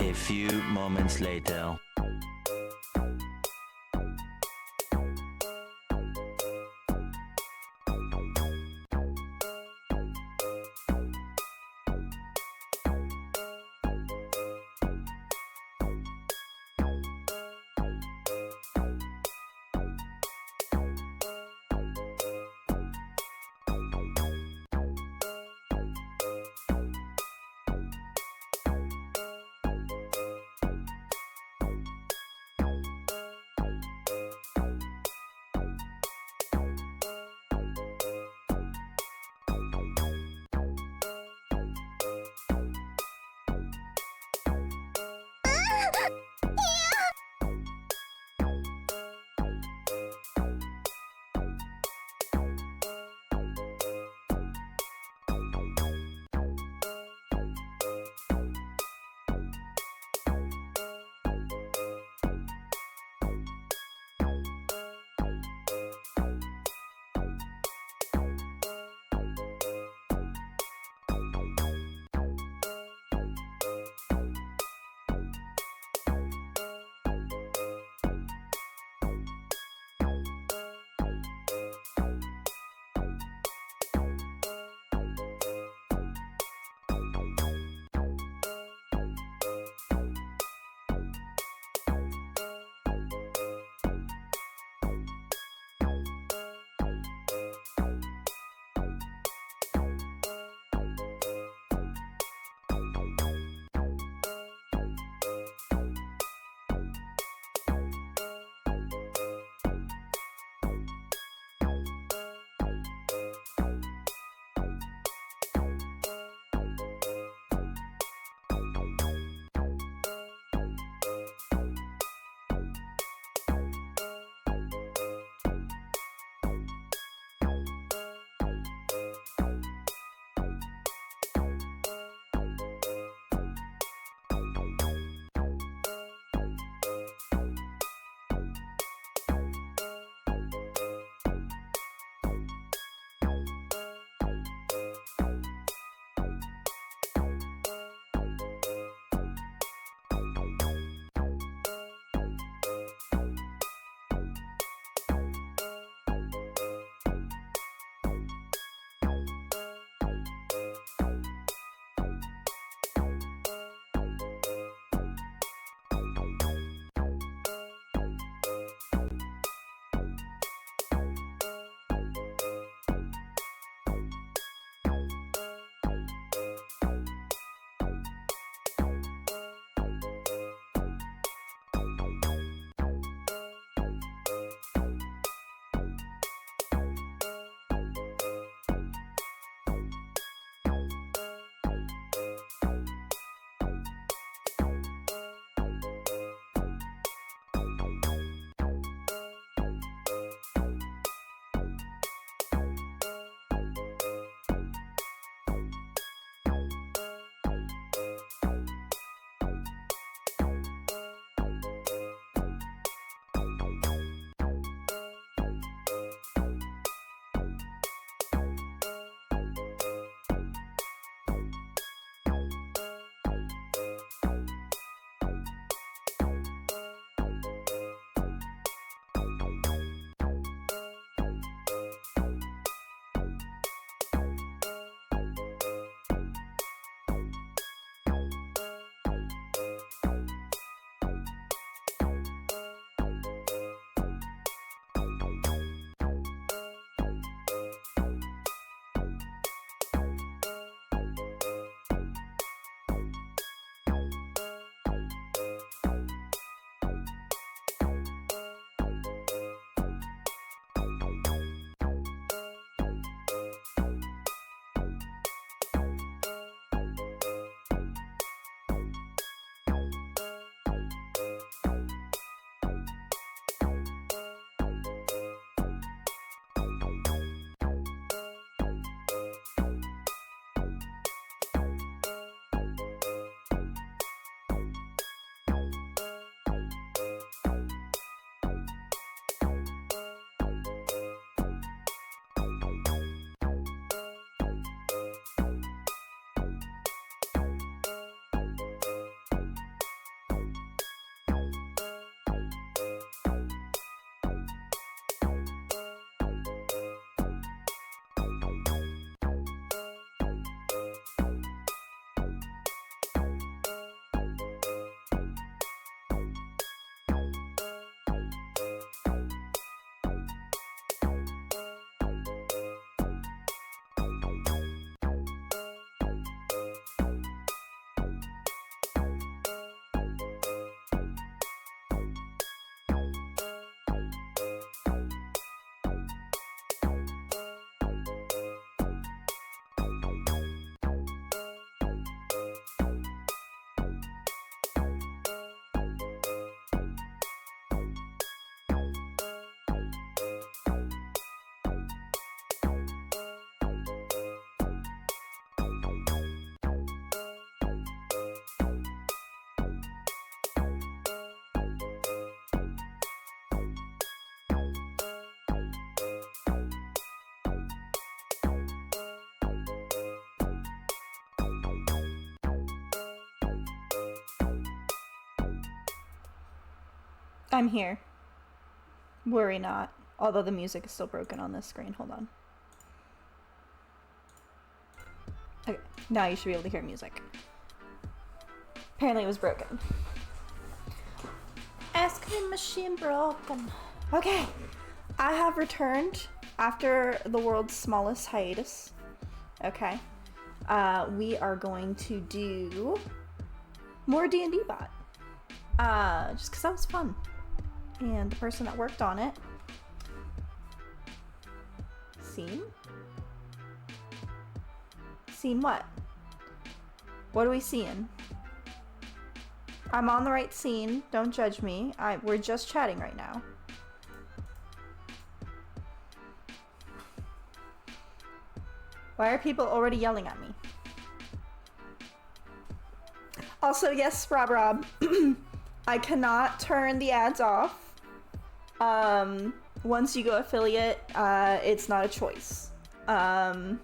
A few moments later. I'm here. Worry not. Although the music is still broken on this screen. Hold on. Okay, now you should be able to hear music. Apparently it was broken. Ice cream machine broken. Okay, I have returned after the world's smallest hiatus. Okay, we are going to do more DnD Bot. Just because that was fun. And the person that worked on it, Scene what? What are we seeing? I'm on the right scene. Don't judge me. We're just chatting right now. Why are people already yelling at me? Also, yes, Rob. I cannot turn the ads off. Once you go affiliate, it's not a choice. I'm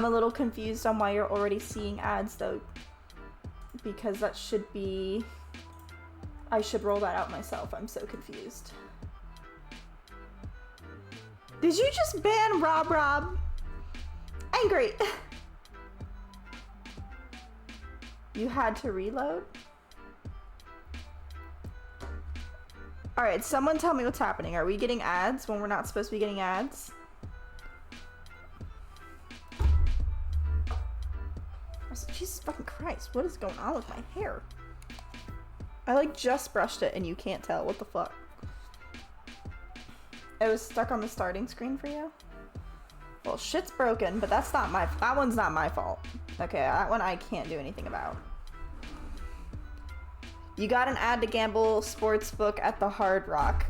a little confused on why you're already seeing ads though, because that should be, I should roll that out myself. I'm so confused. Did you just ban Rob? Angry. You had to reload? Alright, someone tell me what's happening. Are we getting ads when we're not supposed to be getting ads? Jesus fucking Christ, what is going on with my hair? I like just brushed it and you can't tell. What the fuck? It was stuck on the starting screen for you? Well, shit's broken, but that one's not my fault. Okay, that one I can't do anything about. You got an ad to Gamble Sportsbook at the Hard Rock.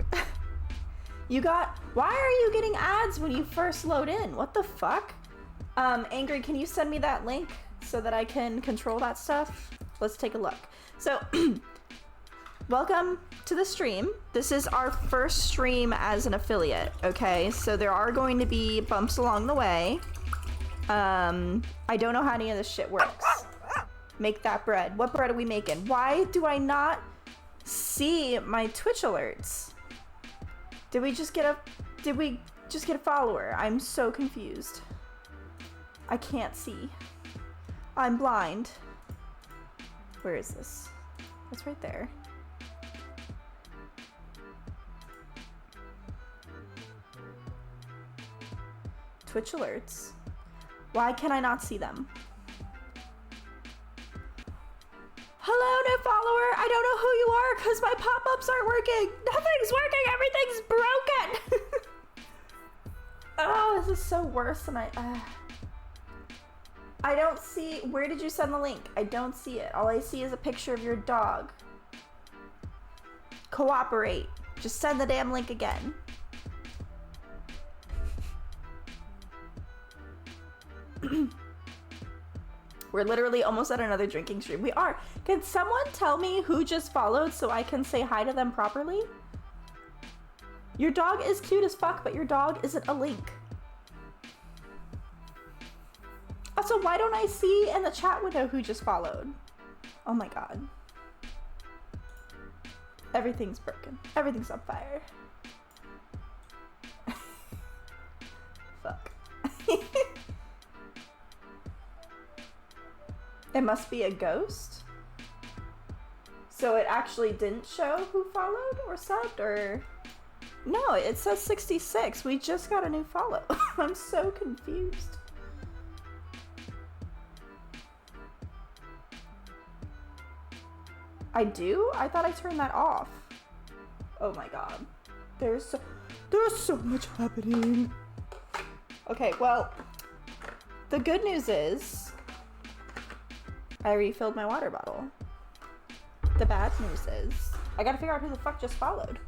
Why are you getting ads when you first load in? What the fuck? Angry, can you send me that link so that I can control that stuff? Let's take a look. So, welcome to the stream. This is our first stream as an affiliate, okay? So there are going to be bumps along the way. I don't know how any of this shit works. Make that bread. What bread are we making? Why do I not see my Twitch alerts? Did we just get a follower? I'm so confused. I can't see. I'm blind. Where is this? It's right there. Twitch alerts. Why can I not see them? Hello, new follower. I don't know who you are because my pop-ups aren't working. Nothing's working. Everything's broken. Oh, this is so worse than I don't see. Where did you send the link? I don't see it. All I see is a picture of your dog. Cooperate. Just send the damn link again. We're literally almost at another drinking stream. We are. Can someone tell me who just followed so I can say hi to them properly? Your dog is cute as fuck, but your dog isn't a link. Also, why don't I see in the chat window who just followed? Oh my god. Everything's broken. Everything's on fire. Fuck. It must be a ghost. So it actually didn't show who followed or subbed, or... No, it says 66. We just got a new follow. I'm so confused. I do? I thought I turned that off. Oh my god. There's so much happening. Okay, well, the good news is I refilled my water bottle. The bad news is I gotta figure out who the fuck just followed.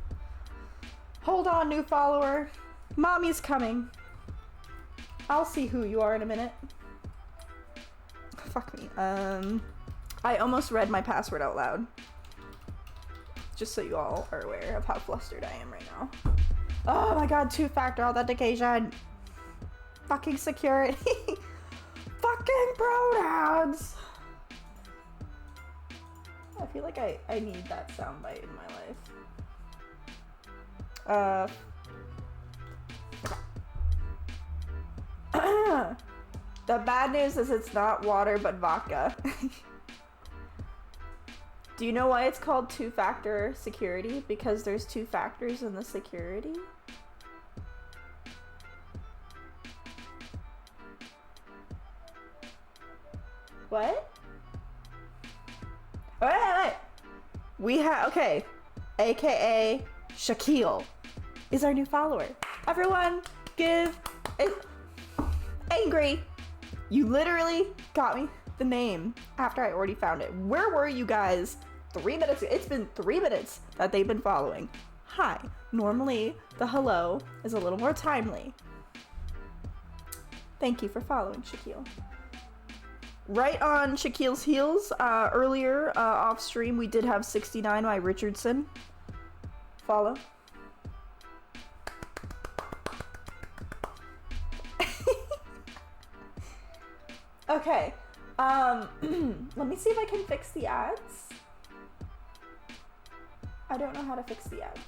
Hold on, new follower. Mommy's coming. I'll see who you are in a minute. Fuck me. I almost read my password out loud. Just so you all are aware of how flustered I am right now. Oh my god, two-factor authentication. Fucking security. Fucking pronouns. I feel like I need that soundbite in my life. The bad news is it's not water, but vodka. Do you know why it's called two-factor security? Because there's two factors in the security? What? Wait. We have, okay. AKA Shaquille is our new follower. Everyone give it angry. You literally got me the name after I already found it. Where were you guys 3 minutes? It's been 3 minutes that they've been following. Hi. Normally the hello is a little more timely. Thank you for following, Shaquille. Right on Shaquille's heels, earlier off stream we did have 69 by Richardson. Follow. Okay, let me see if I can fix the ads. I don't know how to fix the ads.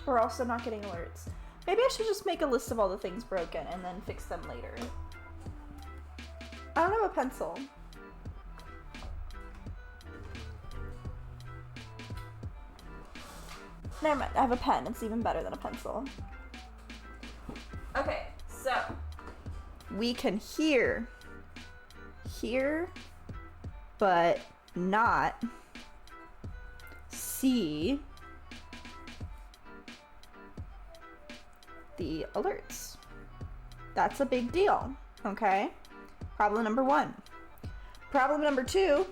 We're also not getting alerts. Maybe I should just make a list of all the things broken and then fix them later. I don't have a pencil. Never mind, I have a pen. It's even better than a pencil. Okay, so we can hear, but not see the alerts. That's a big deal, okay? Problem number 1. Problem number 2,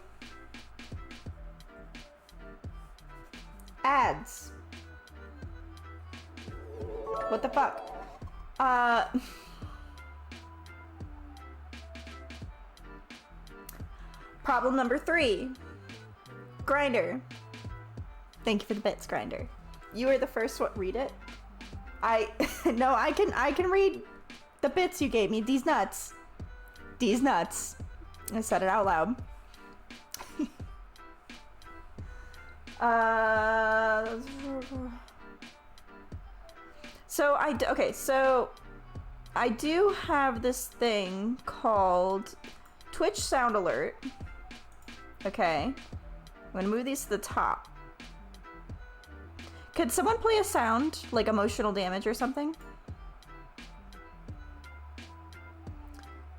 ads. What the fuck? Problem number 3, Grinder. Thank you for the bits, Grinder. You were the first one. Read it. No, I can read the bits you gave me. These nuts. These nuts. I said it out loud. So I do have this thing called Twitch Sound Alert. Okay. I'm gonna move these to the top. Could someone play a sound, like emotional damage or something?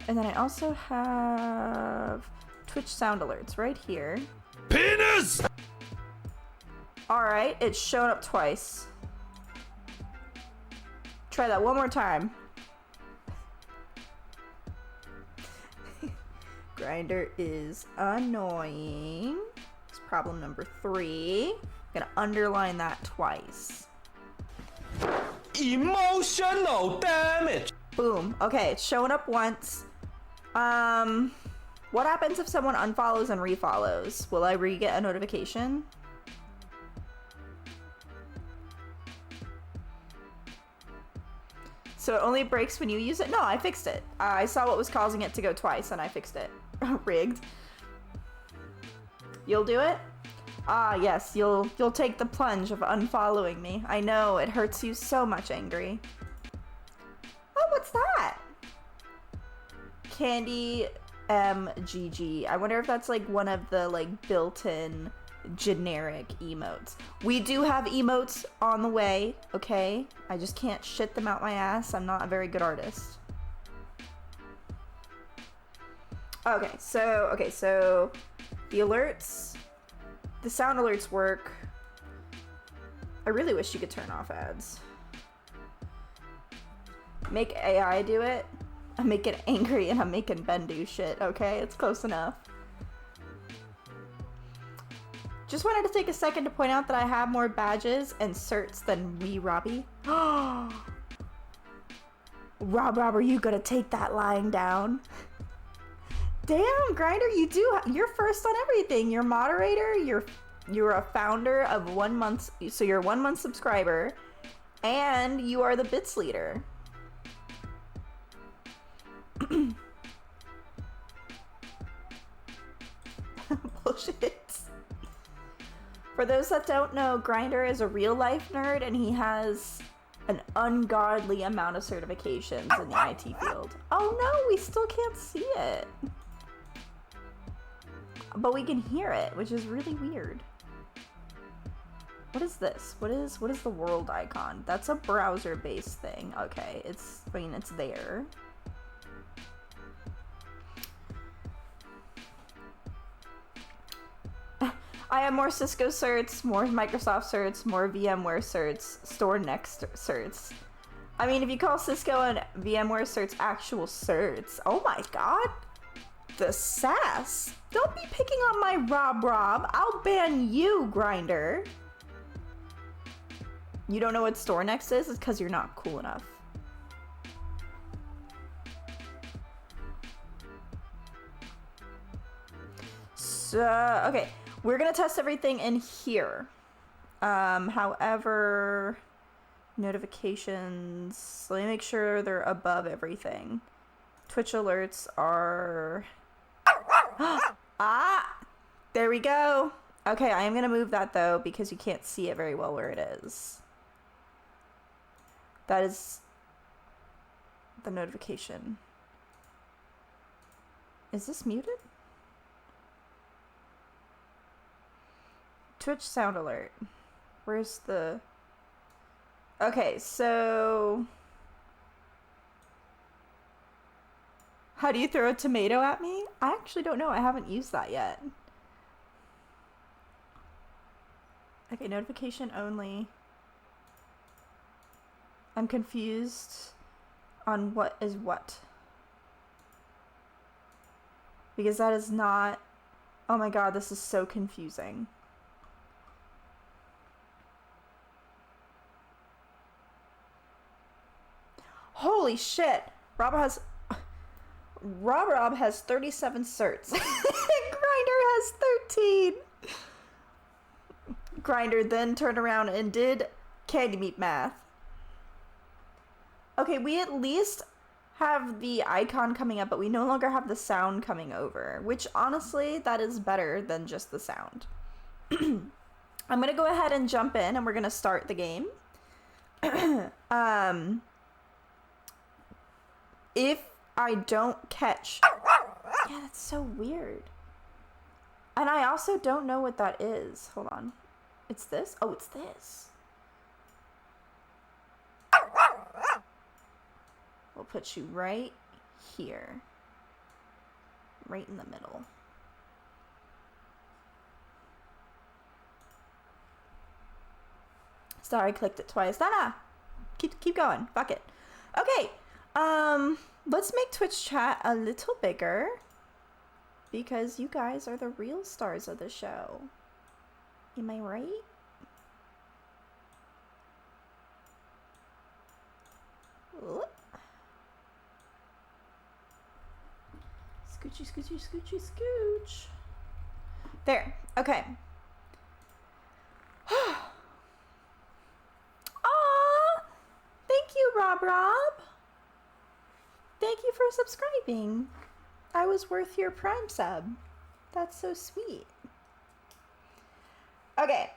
And then I also have Twitch sound alerts right here. Penis! Alright, it's shown up twice. Try that one more time. Grinder is annoying. It's problem number 3. I'm gonna underline that twice. Emotional damage. Boom. Okay, it's showing up once. What happens if someone unfollows and refollows? Will I get a notification? So it only breaks when you use it? No, I fixed it. I saw what was causing it to go twice and I fixed it. Rigged. You'll do it? Ah, yes, you'll take the plunge of unfollowing me. I know, it hurts you so much, Angry. Oh, what's that? Candy MGG. I wonder if that's like one of the like built-in generic emotes. We do have emotes on the way, okay? I just can't shit them out my ass. I'm not a very good artist. Okay, so the alerts, the sound alerts work. I really wish you could turn off ads. Make AI do it. I'm making Angry and I'm making Ben do shit, okay? It's close enough. Just wanted to take a second to point out that I have more badges and certs than Robbie. Rob, are you gonna take that lying down? Damn, Grinder, you're first on everything. You're moderator, you're a founder of 1 month, so you're a 1 month subscriber, and you are the bits leader. bullshit. For those that don't know, Grinder is a real-life nerd, and he has an ungodly amount of certifications in the IT field. Oh no, we still can't see it. But we can hear it, which is really weird. What is this? What is the world icon? That's a browser-based thing. Okay, it's there. I have more Cisco certs, more Microsoft certs, more VMware certs, store next certs. I mean, if you call Cisco and VMware certs actual certs, oh my god. The sass. Don't be picking on my Rob. I'll ban you, Grinder. You don't know what store next is? It's because you're not cool enough. So, okay. We're gonna test everything in here. However, notifications, let me make sure they're above everything. Twitch alerts are... Ah! There we go. Okay, I am gonna move that though because you can't see it very well where it is. That is the notification. Is this muted? Twitch sound alert. Where's the... Okay, so... How do you throw a tomato at me? I actually don't know. I haven't used that yet. Okay, notification only. I'm confused on what is what. Because that is not... Oh my god, this is so confusing. Holy shit! Rob has 37 certs. Grinder has 13. Grinder then turned around and did candy meat math. Okay, we at least have the icon coming up, but we no longer have the sound coming over, which honestly, that is better than just the sound. I'm gonna go ahead and jump in and we're gonna start the game. If I don't catch... Yeah, that's so weird. And I also don't know what that is. Hold on. It's this? Oh, it's this. We'll put you right here. Right in the middle. Sorry, I clicked it twice. Nah. Keep going. Fuck it. Okay. Let's make Twitch chat a little bigger because you guys are the real stars of the show. Am I right? Oop. Scoochy, scoochy, scoochy, scooch. There. Okay. Aw! Thank you, Rob. Thank you for subscribing. I was worth your Prime sub. That's so sweet. Okay.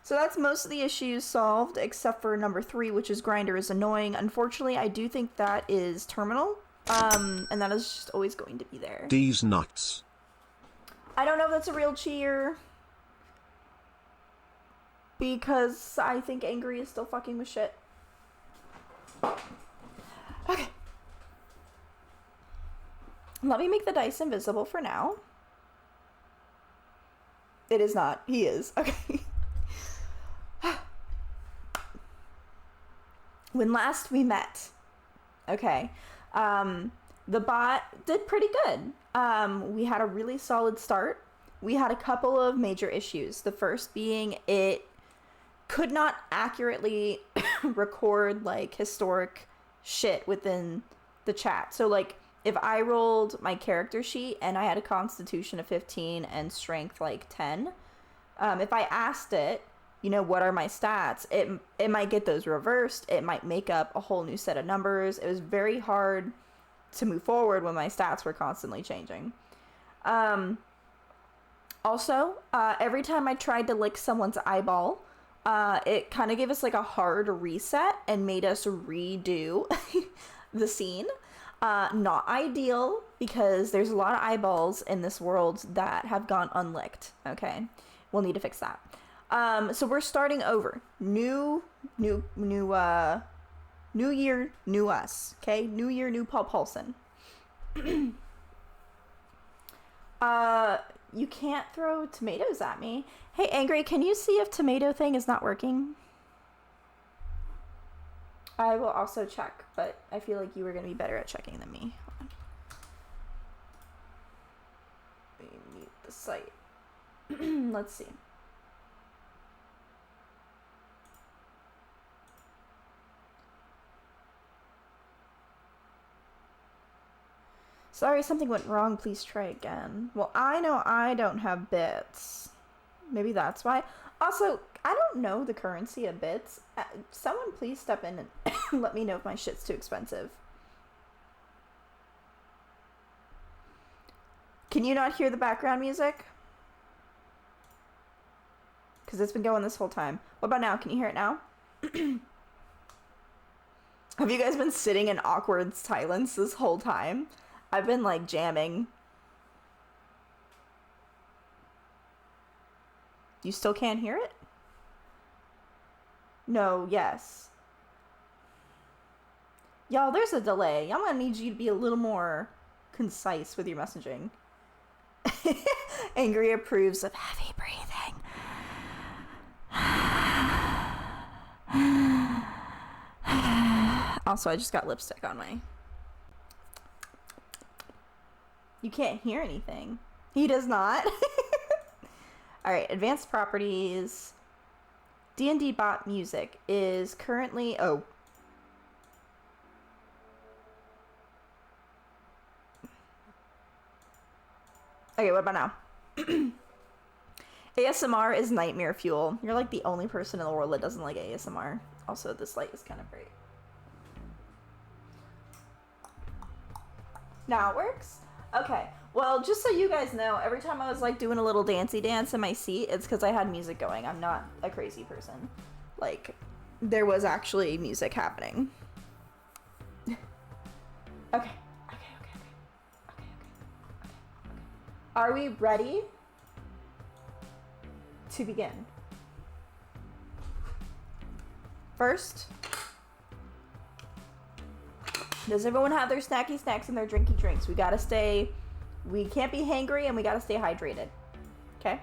So that's most of the issues solved, except for number 3, which is Grinder is annoying. Unfortunately, I do think that is terminal. And that is just always going to be there. These nuts. I don't know if that's a real cheer. Because I think Angry is still fucking with shit. Okay. Let me make the dice invisible for now. It is not. He is. Okay. When last we met, okay, the bot did pretty good. We had a really solid start. We had a couple of major issues. The first being it could not accurately record like historic shit within the chat. So like if I rolled my character sheet and I had a constitution of 15 and strength like 10, if I asked it, you know, what are my stats, it might get those reversed. It might make up a whole new set of numbers. It was very hard to move forward when my stats were constantly changing. Also, every time I tried to lick someone's eyeball, it kind of gave us like a hard reset and made us redo the scene. Not ideal, because there's a lot of eyeballs in this world that have gone unlicked. Okay, we'll need to fix that. So we're starting over. New year, new us. Okay, new year, new Paul Paulson. You can't throw tomatoes at me. Hey, Angry, can you see if tomato thing is not working? I will also check, but I feel like you were going to be better at checking than me. Hold on. Let me mute the site. Let's see. Sorry, something went wrong. Please try again. Well, I know I don't have bits. Maybe that's why. Also, I don't know the currency of bits. Someone please step in and let me know if my shit's too expensive. Can you not hear the background music? Because it's been going this whole time. What about now? Can you hear it now? Have you guys been sitting in awkward silence this whole time? I've been like jamming. You still can't hear it? No, yes. Y'all, there's a delay. I'm gonna need you to be a little more concise with your messaging. Angry approves of heavy breathing. Also, I just got lipstick on my... You can't hear anything. He does not. Alright, advanced properties. DnD Bot music is currently... Oh. Okay, what about now? ASMR is nightmare fuel. You're like the only person in the world that doesn't like ASMR. Also, this light is kind of bright. Now it works? Okay, well, just so you guys know, every time I was like doing a little dancey dance in my seat, it's because I had music going. I'm not a crazy person. Like, there was actually music happening. Okay. Are we ready to begin? First, does everyone have their snacky snacks and their drinky drinks? We can't be hangry and we gotta stay hydrated. Okay?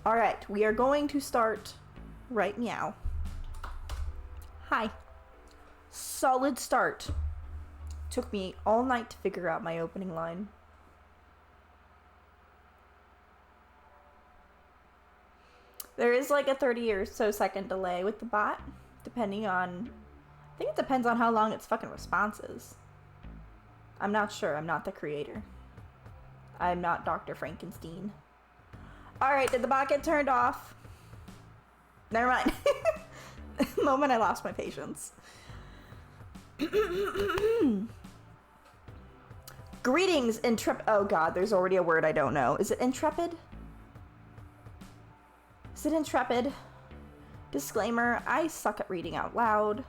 Alright, we are going to start right now. Hi. Solid start. Took me all night to figure out my opening line. There is like a 30 or so second delay with the bot, depending on... I think it depends on how long its fucking response is. I'm not sure. I'm not the creator. I'm not Dr. Frankenstein. Alright, did the bot get turned off? Never mind. The moment I lost my patience. Greetings, intrepid... Oh god, there's already a word I don't know. Is it intrepid? Is it intrepid? Disclaimer, I suck at reading out loud.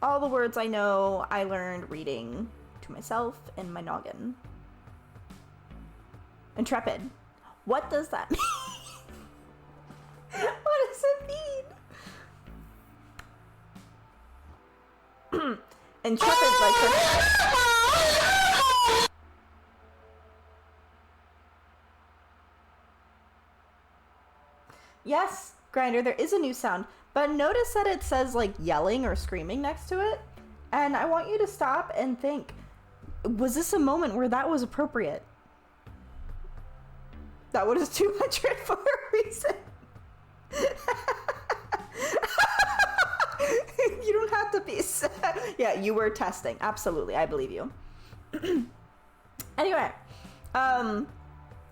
All the words I know, I learned reading to myself in my noggin. Intrepid. What does that mean? What does it mean? Intrepid, like... Yes, Grinder, there is a new sound, but notice that it says like yelling or screaming next to it, and I want you to stop and think, was this a moment where that was appropriate? That was 200 for a reason. You don't have to be sad. Yeah, you were testing. Absolutely, I believe you. Anyway,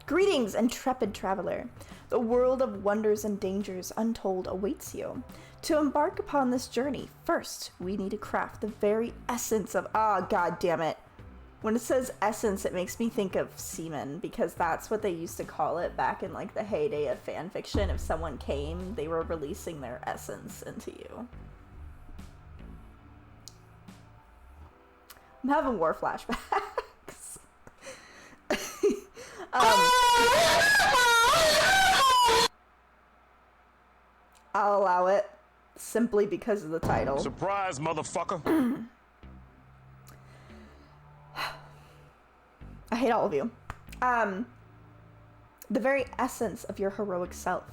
greetings, intrepid traveler. The world of wonders and dangers untold awaits you. To embark upon this journey, first, we need to craft the very essence of... Ah, god damn it. When it says essence, it makes me think of semen, because that's what they used to call it back in like the heyday of fan fiction. If someone came, they were releasing their essence into you. I'm having war flashbacks. I'll allow it simply because of the title. Surprise, motherfucker. I hate all of you. The very essence of your heroic self.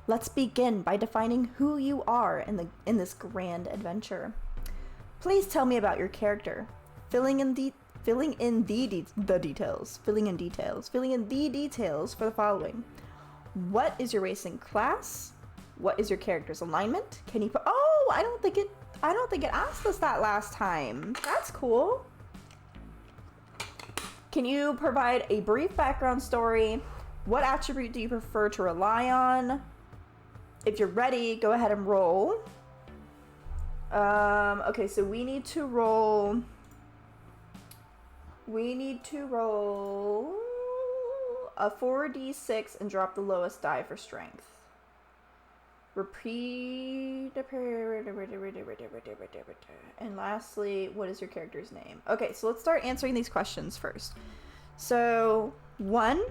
Let's begin by defining who you are in this grand adventure. Please tell me about your character, filling in the details for the following. What is your race and class? What is your character's alignment? Can you put? Oh, I don't think it asked us that last time. That's cool. Can you provide a brief background story? What attribute do you prefer to rely on? If you're ready, go ahead and roll. Okay, so we need to roll a 4d6 and drop the lowest die for strength. Repeat. And lastly, what is your character's name? Okay, so let's start answering these questions first. So, 1.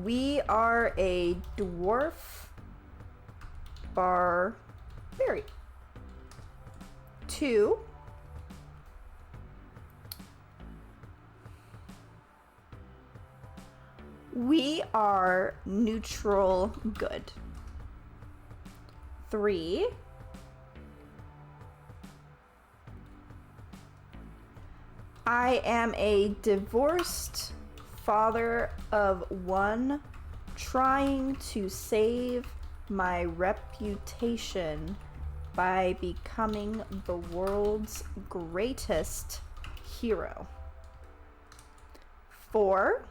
We are a dwarf barbarian. 2. We are neutral good. 3. I am a divorced father of 1 trying to save my reputation by becoming the world's greatest hero. 4.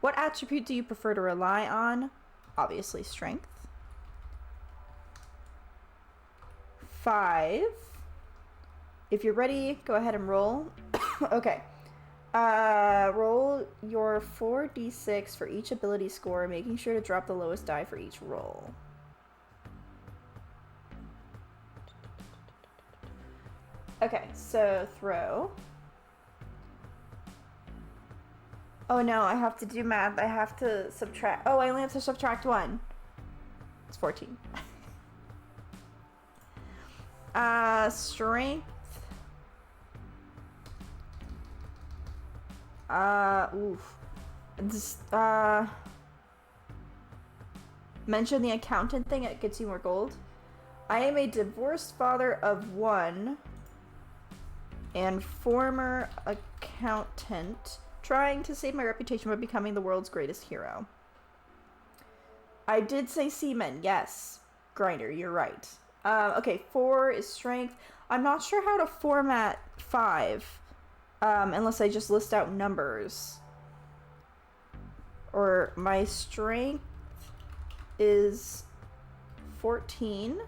What attribute do you prefer to rely on? Obviously, strength. 5. If you're ready, go ahead and roll. Okay. Roll your 4d6 for each ability score, making sure to drop the lowest die for each roll. Okay, so throw. Oh no, I have to do math. I have to subtract. Oh, I only have to subtract 1. It's 14. Strength. Oof. Mention the accountant thing, it gets you more gold. I am a divorced father of 1 and former accountant trying to save my reputation by becoming the world's greatest hero. I did say seaman, yes. Grinder, you're right. Okay, 4 is strength. I'm not sure how to format 5, unless I just list out numbers. Or my strength is 14.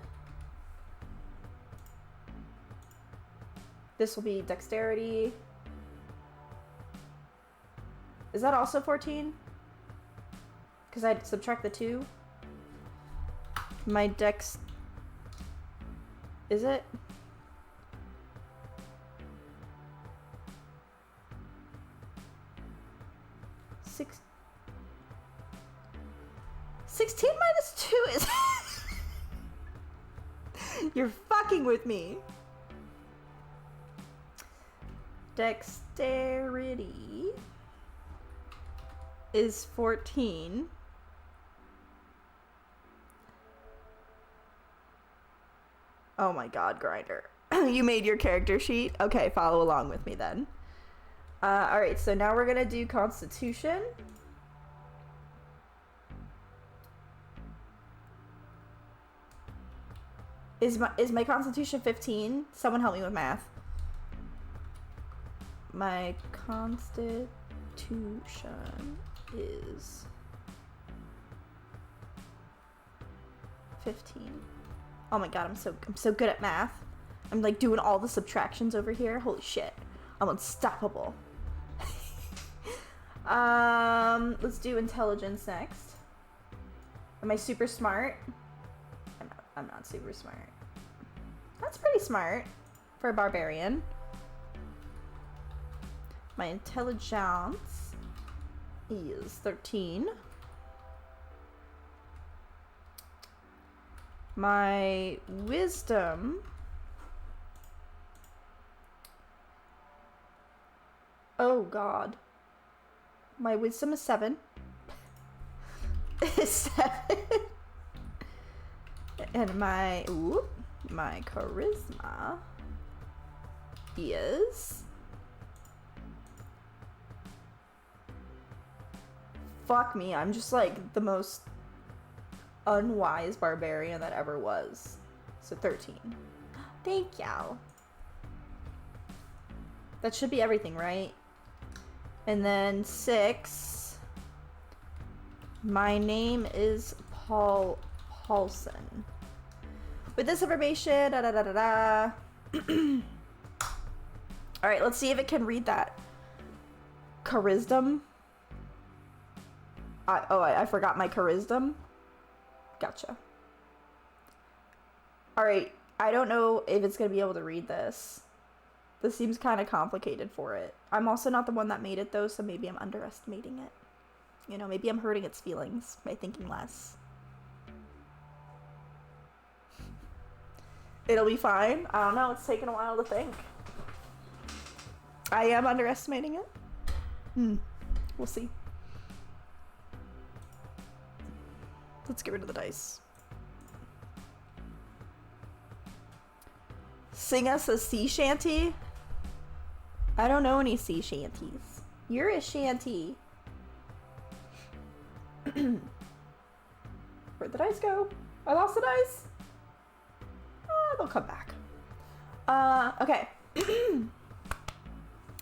This will be dexterity. Is that also 14? Because I'd subtract the 2. My dex... Is it? Six... 16 minus 2 is... You're fucking with me. Dexterity is 14. Oh my god, Grinder. You made your character sheet? Okay, follow along with me then. Alright, so now we're gonna do Constitution. Is my Constitution 15? Someone help me with math. My Constitution is 15. Oh my god, I'm so good at math. I'm like doing all the subtractions over here. Holy shit. I'm unstoppable. Let's do intelligence next. Am I super smart? I'm not super smart. That's pretty smart for a barbarian. My intelligence is 13. My wisdom oh god. My wisdom is 7. Is 7. And my charisma is fuck me, I'm just like the most unwise barbarian that ever was. So 13. Thank you. That should be everything, right? And then 6. My name is Paulson. With this information, da da da da da. All right, let's see if it can read that. Charisdom. I forgot my charisdom. Gotcha. All right, I don't know if it's gonna be able to read this. This seems kind of complicated for it. I'm also not the one that made it though, so maybe I'm underestimating it. You know, maybe I'm hurting its feelings by thinking less. It'll be fine. I don't know, it's taken a while to think. I am underestimating it. We'll see. Let's get rid of the dice. Sing us a sea shanty? I don't know any sea shanties. You're a shanty. Where'd the dice go? I lost the dice? They'll come back. Okay.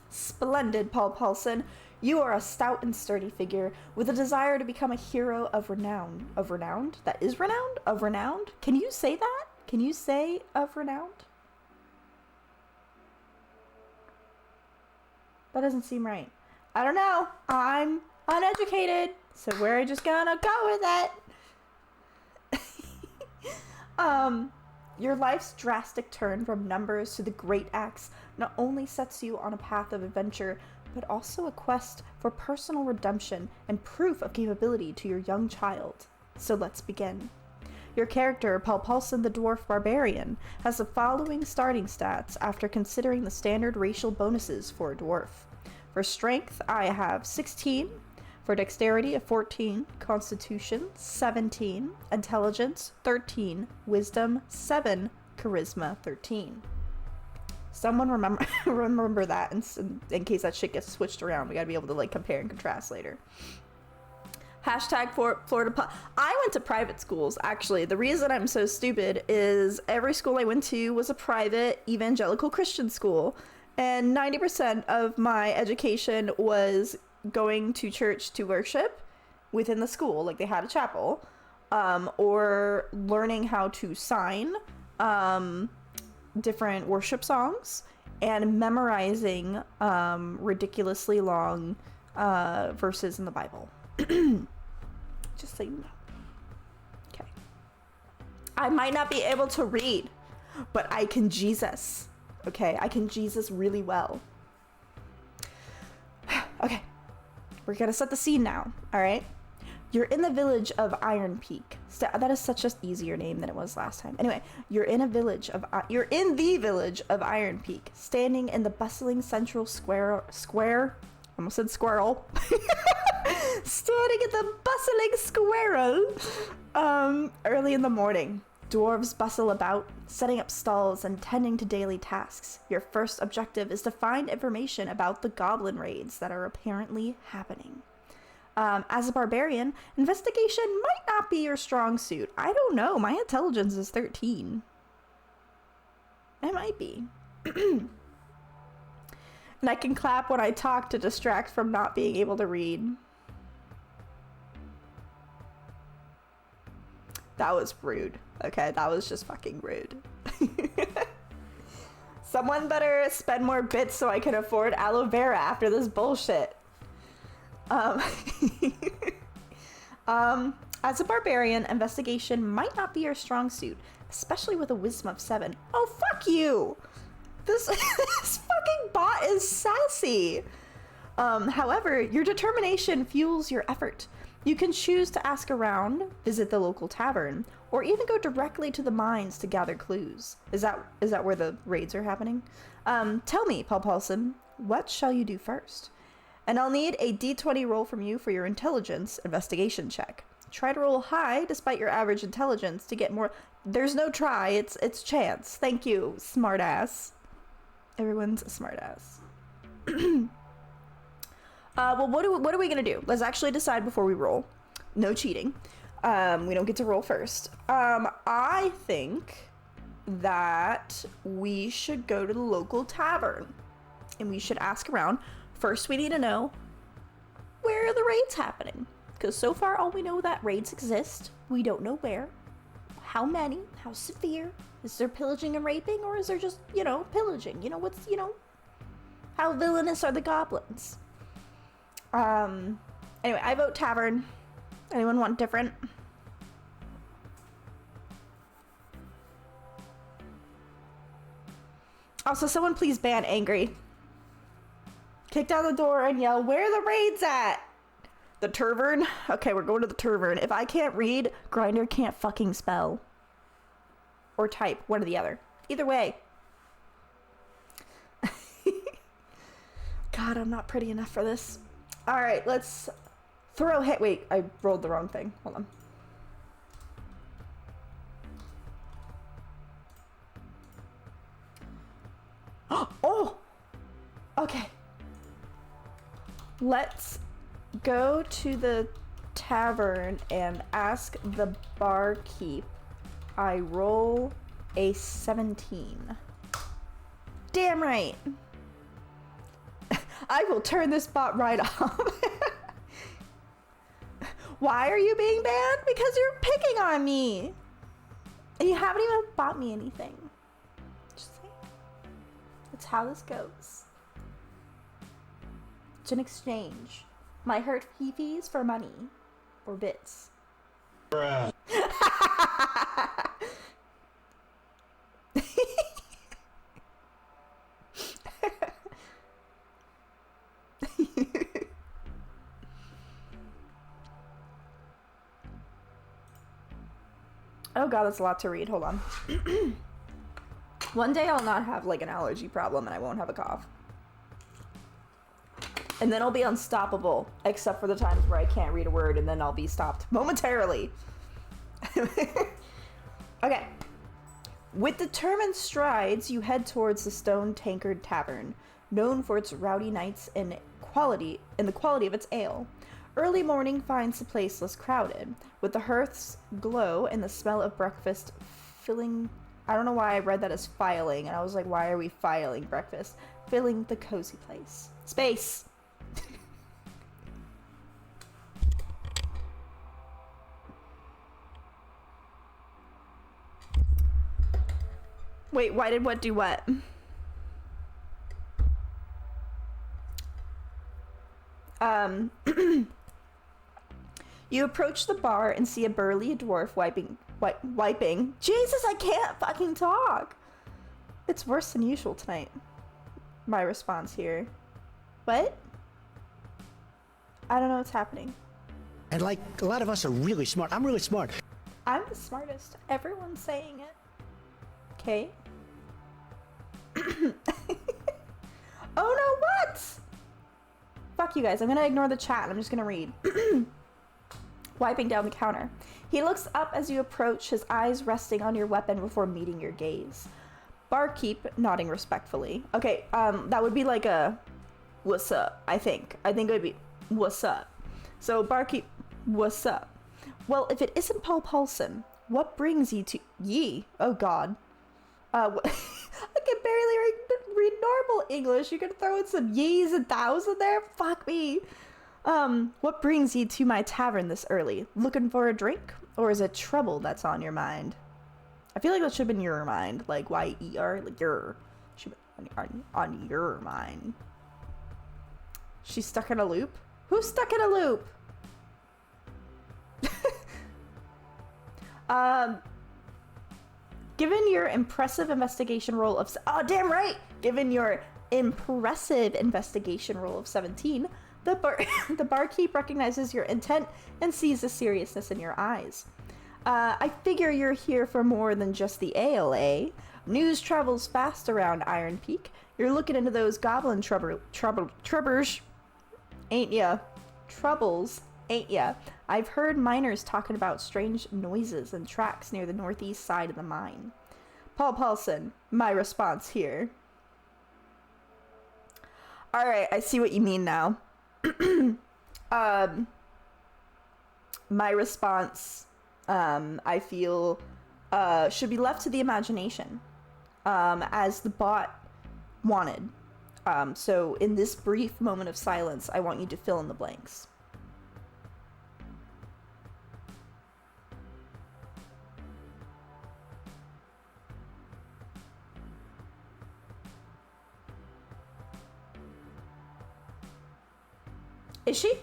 Splendid, Paul Paulson. You are a stout and sturdy figure with a desire to become a hero of renown. Of renowned? That is renowned? Of renowned? Can you say that? Can you say of renowned? That doesn't seem right. I don't know. I'm uneducated, so we're just gonna go with it. Your life's drastic turn from numbers to the great axe not only sets you on a path of adventure, but also a quest for personal redemption and proof of capability to your young child. So let's begin. Your character, Paul Paulson the Dwarf Barbarian, has the following starting stats after considering the standard racial bonuses for a dwarf. For strength, I have 16. For dexterity, a 14. Constitution, 17. Intelligence, 13. Wisdom, 7. Charisma, 13. Someone remember that in case that shit gets switched around. We gotta be able to like compare and contrast later. Hashtag Florida. I went to private schools, actually. The reason I'm so stupid is every school I went to was a private evangelical Christian school. And 90% of my education was going to church to worship within the school. Like they had a chapel. Or learning how to sign different worship songs and memorizing ridiculously long verses in the Bible. Just so you know. Okay. I might not be able to read, but I can Jesus. Okay, I can Jesus really well. Okay, we're gonna set the scene now, all right? You're in the village of Iron Peak. That is such an easier name than it was last time. Anyway, you're in the village of Iron Peak, standing in the bustling central square. Almost said squirrel. Standing in the bustling squirrel. Early in the morning, dwarves bustle about, setting up stalls and tending to daily tasks. Your first objective is to find information about the goblin raids that are apparently happening. As a barbarian, investigation might not be your strong suit. I don't know. My intelligence is 13. It might be. And I can clap when I talk to distract from not being able to read. That was rude. Okay, that was just fucking rude. Someone better spend more bits so I can afford aloe vera after this bullshit. Um, as a barbarian, investigation might not be your strong suit, especially with a wisdom of 7. Oh, fuck you! This, this fucking bot is sassy. However, your determination fuels your effort. You can choose to ask around, visit the local tavern, or even go directly to the mines to gather clues. Is that where the raids are happening? Tell me, Paul Paulson, what shall you do first? And I'll need a d20 roll from you for your intelligence investigation check. Try to roll high despite your average intelligence to get more. There's no try, it's chance. Thank you, smartass. Everyone's a smartass. Well, what are we gonna do? Let's actually decide before we roll. No cheating. We don't get to roll first. I think that we should go to the local tavern and we should ask around. First, we need to know where are the raids happening, because so far all we know that raids exist. We don't know where, how many, how severe. Is there pillaging and raping, or is there just, pillaging? How villainous are the goblins? Anyway, I vote tavern. Anyone want different? Also, someone please ban Angry. Kick down the door and yell, where are the raids at? The tavern? Okay, we're going to the tavern. If I can't read, Grinder can't fucking spell. Or type, one or the other. Either way. God, I'm not pretty enough for this. Alright, let's throw hit. Wait, I rolled the wrong thing. Hold on. Oh! Okay. Let's go to the tavern and ask the barkeep. I roll a 17. Damn right. I will turn this bot right off. Why are you being banned? Because you're picking on me. And you haven't even bought me anything. Just saying. That's how this goes. It's an exchange. My hurt fees for money. Or bits. Bruh. Oh god, that's a lot to read. Hold on. One day I'll not have like an allergy problem and I won't have a cough. And then I'll be unstoppable, except for the times where I can't read a word, and then I'll be stopped momentarily. Okay. With determined strides, you head towards the Stone Tankard Tavern, known for its rowdy nights and the quality of its ale. Early morning finds the place less crowded, with the hearth's glow and the smell of breakfast filling. I don't know why I read that as filing, and I was like, why are we filing breakfast? Filling the cozy place. Space! Wait, why did what do what? You approach the bar and see a burly dwarf wiping. Jesus, I can't fucking talk! It's worse than usual tonight. My response here. What? I don't know what's happening. And like, a lot of us are really smart. I'm really smart. I'm the smartest. Everyone's saying it. Okay. Oh no, what? Fuck you guys, I'm gonna ignore the chat. I'm just gonna read. Wiping down the counter. He looks up as you approach, his eyes resting on your weapon before meeting your gaze. Barkeep nodding respectfully. Okay, that would be like a what's up, I think. I think it would be what's up. So barkeep, what's up? Well, if it isn't Paul Paulson, what brings you to ye? Oh god. I can barely read normal English. You can throw in some ye's and thous in there? Fuck me. What brings you to my tavern this early? Looking for a drink? Or is it trouble that's on your mind? I feel like that should have been your mind. Like, Y-E-R, like your. on your mind. She's stuck in a loop? Who's stuck in a loop? Given your impressive investigation roll of... Oh, damn right! Given your impressive investigation roll of 17, the barkeep recognizes your intent and sees the seriousness in your eyes. I figure you're here for more than just the ale, eh? News travels fast around Iron Peak. You're looking into those goblin troubles, ain't ya? Troubles, ain't ya? I've heard miners talking about strange noises and tracks near the northeast side of the mine. Paul Paulson, my response here. Alright, I see what you mean now. My response, I feel, should be left to the imagination, as the bot wanted. So in this brief moment of silence, I want you to fill in the blanks. Is she?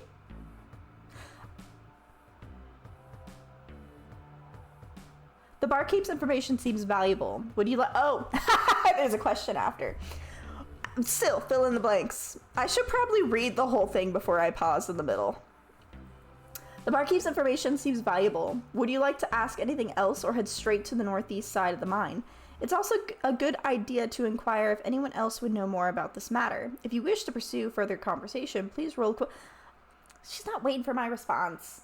The barkeep's information seems valuable. Would you like... Oh, there's a question after. Still, fill in the blanks. I should probably read the whole thing before I pause in the middle. The barkeep's information seems valuable. Would you like to ask anything else or head straight to the northeast side of the mine? It's also a good idea to inquire if anyone else would know more about this matter. If you wish to pursue further conversation, please roll... She's not waiting for my response.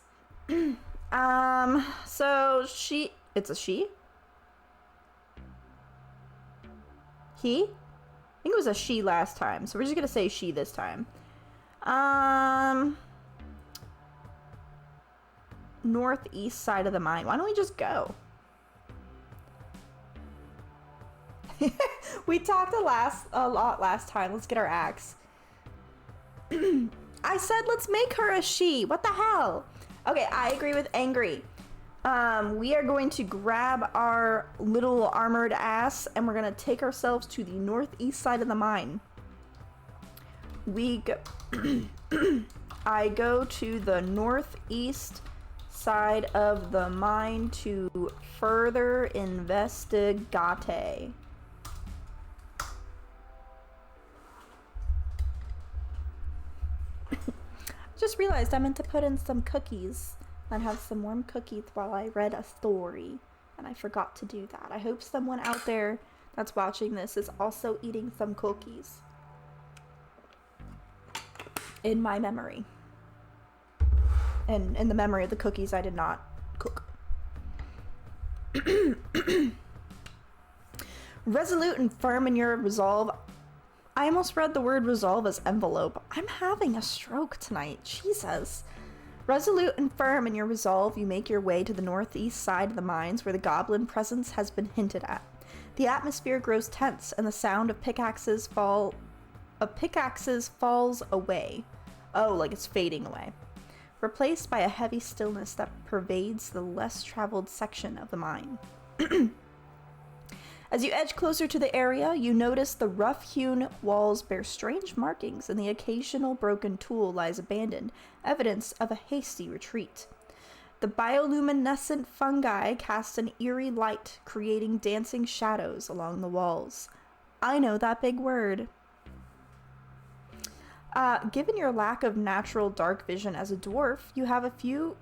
So she... It's a she? He? I think it was a she last time, so we're just gonna say she this time. Northeast side of the mine. Why don't we just go? We talked a lot last time. Let's get our axe. I said let's make her a she. What the hell? Okay, I agree with Angry. We are going to grab our little armored ass and we're going to take ourselves to the northeast side of the mine. We go... I go to the northeast side of the mine to further investigate. Just realized I meant to put in some cookies and have some warm cookies while I read a story, and I forgot to do that. I hope someone out there that's watching this is also eating some cookies in my memory, and in the memory of the cookies I did not cook. Resolute and firm in your resolve. I almost read the word resolve as envelope. I'm having a stroke tonight. Jesus. Resolute and firm in your resolve, you make your way to the northeast side of the mines where the goblin presence has been hinted at. The atmosphere grows tense and the sound of pickaxes falls away. Oh, like it's fading away. Replaced by a heavy stillness that pervades the less traveled section of the mine. As you edge closer to the area, you notice the rough-hewn walls bear strange markings and the occasional broken tool lies abandoned, evidence of a hasty retreat. The bioluminescent fungi cast an eerie light, creating dancing shadows along the walls. I know that big word. Given your lack of natural dark vision as a dwarf, you have a few...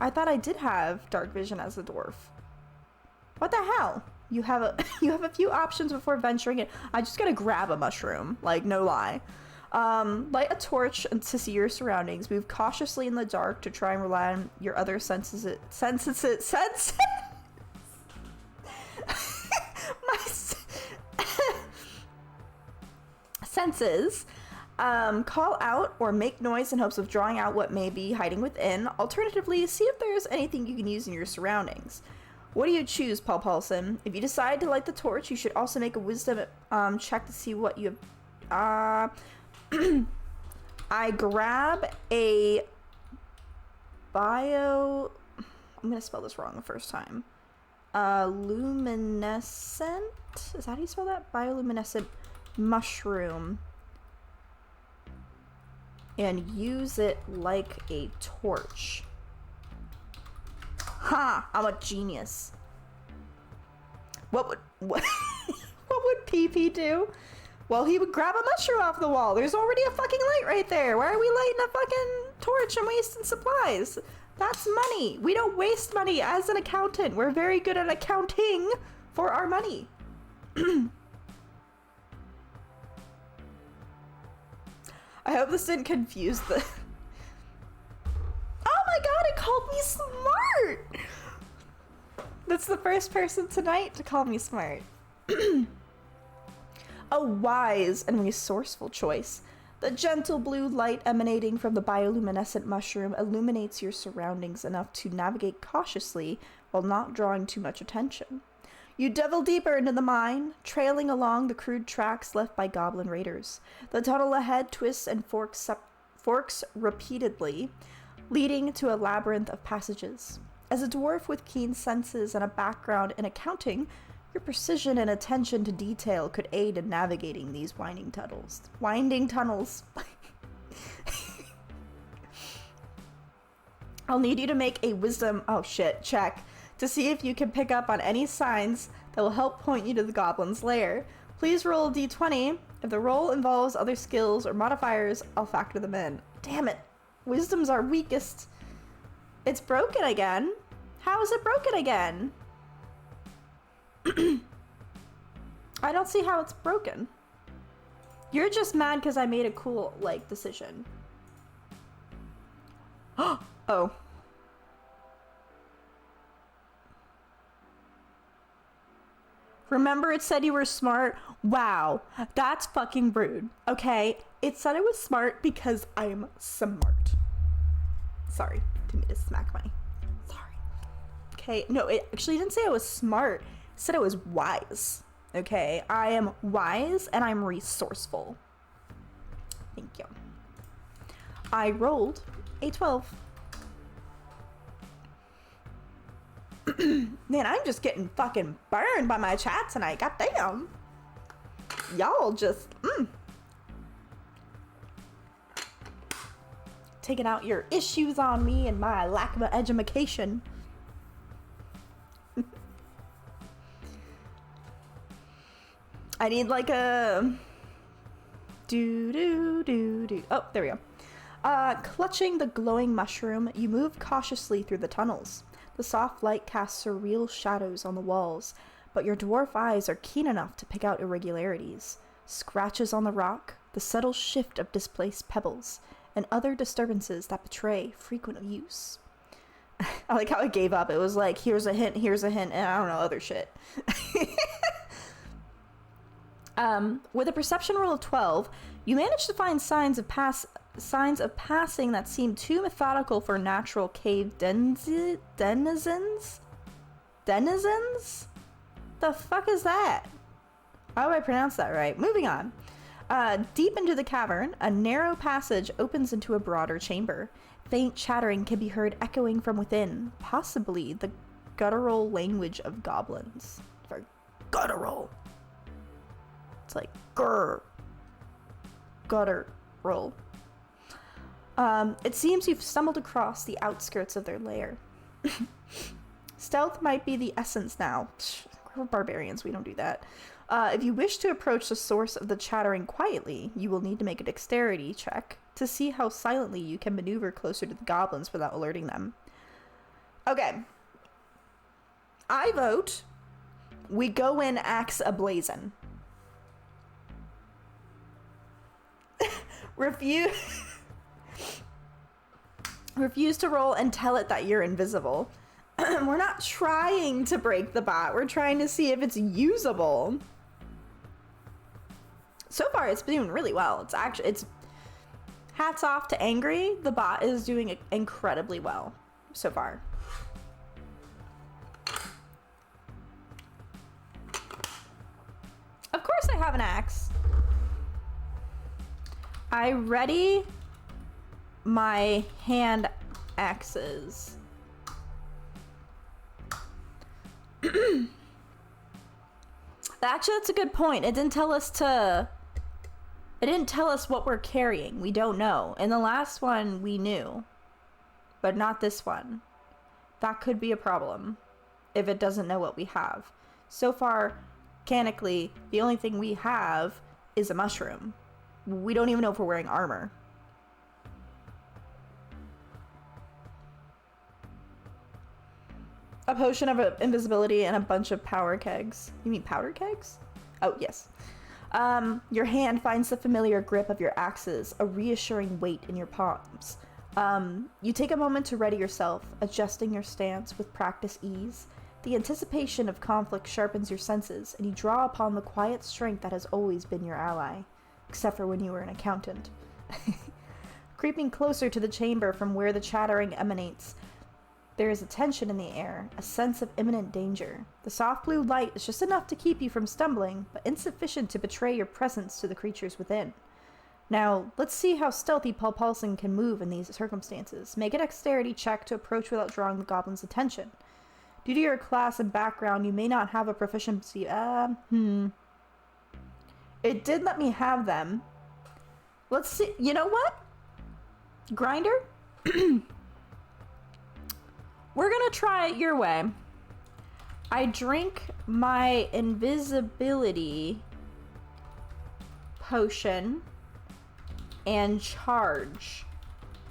I thought I did have dark vision as a dwarf. What the hell? You have a few options before venturing in. I just gotta grab a mushroom, like no lie. Light a torch to see your surroundings. Move cautiously in the dark to try and rely on your other senses. Senses. Call out or make noise in hopes of drawing out what may be hiding within. Alternatively, see if there's anything you can use in your surroundings. What do you choose, Paul Paulson? If you decide to light the torch, you should also make a wisdom check to see what you have. I grab a bio... I'm going to spell this wrong the first time. Luminescent? Is that how you spell that? Bioluminescent mushroom and use it like a torch. Ha! I'm a genius. What would what would PP do? Well, he would grab a mushroom off the wall. There's already a fucking light right there. Why are we lighting a fucking torch and wasting supplies? That's money. We don't waste money as an accountant. We're very good at accounting for our money. I hope this didn't confuse the... Oh my god, it called me smart! That's the first person tonight to call me smart. A wise and resourceful choice. The gentle blue light emanating from the bioluminescent mushroom illuminates your surroundings enough to navigate cautiously while not drawing too much attention. You delve deeper into the mine, trailing along the crude tracks left by goblin raiders. The tunnel ahead twists and forks repeatedly, leading to a labyrinth of passages. As a dwarf with keen senses and a background in accounting, your precision and attention to detail could aid in navigating these winding tunnels. I'll need you to make a wisdom check to see if you can pick up on any signs that will help point you to the goblin's lair. Please roll a d20. If the roll involves other skills or modifiers, I'll factor them in. Damn it. Wisdom's our weakest. It's broken again. How is it broken again? I don't see how it's broken. You're just mad because I made a cool, decision. Oh. Remember it said you were smart? Wow, that's fucking rude, okay? It said I was smart because I'm smart. Sorry, didn't mean to smack my... Sorry. Okay, no, it actually didn't say I was smart. It said I was wise, okay? I am wise and I'm resourceful. Thank you. I rolled a 12. Man, I'm just getting fucking burned by my chat tonight. Goddamn. Y'all just, taking out your issues on me and my lack of education. I need a... Oh, there we go. Clutching the glowing mushroom, you move cautiously through the tunnels. The soft light casts surreal shadows on the walls, but your dwarf eyes are keen enough to pick out irregularities. Scratches on the rock, the subtle shift of displaced pebbles, and other disturbances that betray frequent use. I like how it gave up. It was like, here's a hint, and I don't know, other shit. With a perception roll of 12, you manage to find signs of passing that seem too methodical for natural cave denizens? Denizens? The fuck is that? How do I pronounce that right? Moving on. Deep into the cavern, a narrow passage opens into a broader chamber. Faint chattering can be heard echoing from within, possibly the guttural language of goblins. For guttural. It's like grr. Guttural. It seems you've stumbled across the outskirts of their lair. Stealth might be the essence now. We're barbarians, we don't do that. If you wish to approach the source of the chattering quietly, you will need to make a dexterity check to see how silently you can maneuver closer to the goblins without alerting them. Okay. I vote we go in axe ablazing. Refuse to roll and tell it that you're invisible. We're not trying to break the bot. We're trying to see if it's usable. So far, it's been doing really well. It's hats off to Angry. The bot is doing incredibly well so far. Of course I have an axe. I ready my hand axes. Actually, that's a good point. It didn't tell us to It didn't tell us what we're carrying. We don't know. In the last one, we knew. But not this one. That could be a problem if it doesn't know what we have. So far, mechanically, the only thing we have is a mushroom. We don't even know if we're wearing armor. A potion of invisibility and a bunch of power kegs. You mean powder kegs? Oh, yes. Your hand finds the familiar grip of your axes, a reassuring weight in your palms. You take a moment to ready yourself, adjusting your stance with practice ease. The anticipation of conflict sharpens your senses, and you draw upon the quiet strength that has always been your ally, except for when you were an accountant. Creeping closer to the chamber from where the chattering emanates, there is a tension in the air, a sense of imminent danger. The soft blue light is just enough to keep you from stumbling, but insufficient to betray your presence to the creatures within. Now, let's see how stealthy Paul Paulson can move in these circumstances. Make a dexterity check to approach without drawing the goblin's attention. Due to your class and background, you may not have a proficiency. It did let me have them. Let's see. You know what? Grinder? We're gonna try it your way. I drink my invisibility potion and charge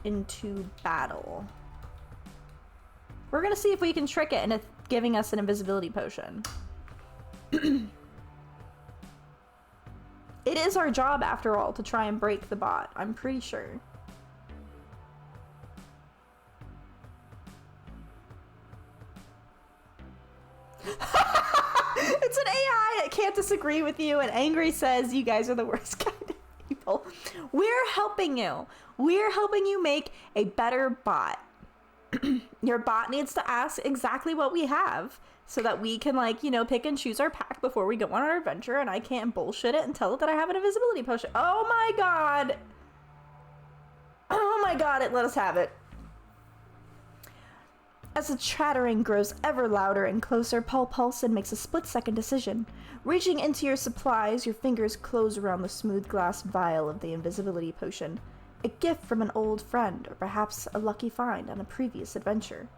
into battle. We're gonna see if we can trick it into giving us an invisibility potion. It is our job, after all, to try and break the bot. I'm pretty sure. It's an AI. It can't disagree with you. And Angry says you guys are the worst kind of people. We're helping you. We're helping you make a better bot. Your bot needs to ask exactly what we have so that we can, like, you know, pick and choose our pack before we go on our adventure, and I can't bullshit it and tell it that I have an invisibility potion. Oh my god. Oh my god, it let us have it. As the chattering grows ever louder and closer, Paul Paulson makes a split-second decision. Reaching into your supplies, your fingers close around the smooth glass vial of the invisibility potion. A gift from an old friend, or perhaps a lucky find on a previous adventure.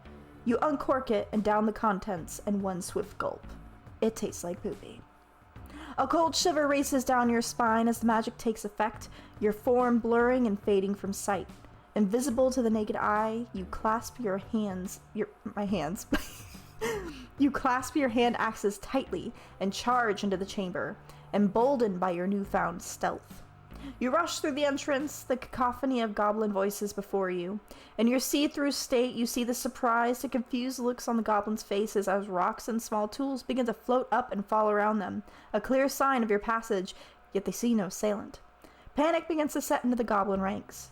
You uncork it and down the contents in one swift gulp. It tastes like poopy. A cold shiver races down your spine as the magic takes effect, your form blurring and fading from sight. Invisible to the naked eye, you clasp your hands, you clasp your hand axes tightly and charge into the chamber, emboldened by your newfound stealth. You rush through the entrance, the cacophony of goblin voices before you. In your see-through state, you see the surprised and confused looks on the goblins' faces as rocks and small tools begin to float up and fall around them, a clear sign of your passage, yet they see no assailant. Panic begins to set into the goblin ranks.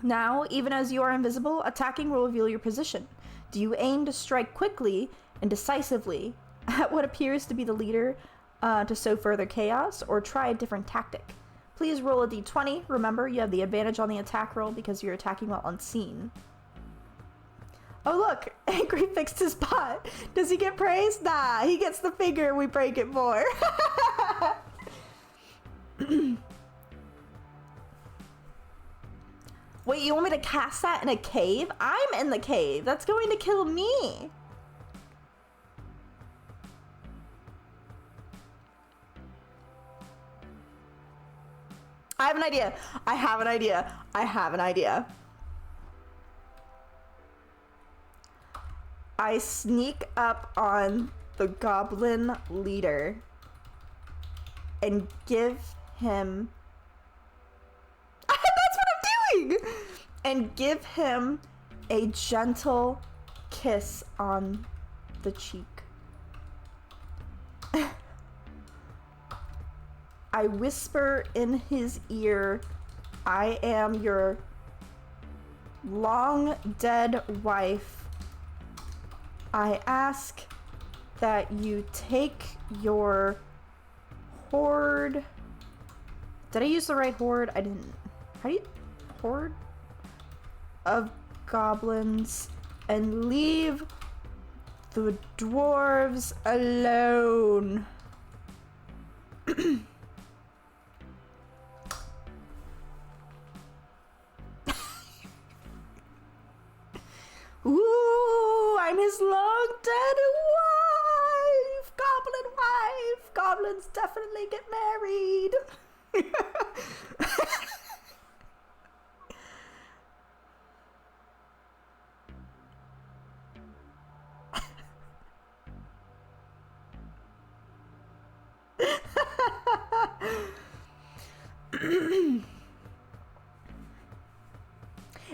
Now, even as you are invisible, attacking will reveal your position. Do you aim to strike quickly and decisively at what appears to be the leader to sow further chaos, or try a different tactic? Please roll a d20. Remember, you have the advantage on the attack roll because you're attacking while unseen. Oh look, Angry fixed his bot. Does he get praise? Nah, he gets the finger we break it for. Wait, you want me to cast that in a cave? I'm in the cave. That's going to kill me. I have an idea. I have an idea. I have an idea. I sneak up on the goblin leader and give him... That's what I'm doing! And give him a gentle kiss on the cheek. I whisper in his ear, I am your long dead wife. I ask that you take your horde. Did I use the right horde? I didn't. How do you... horde? Of goblins and leave the dwarves alone. his long dead wife! Goblin wife! Goblins definitely get married!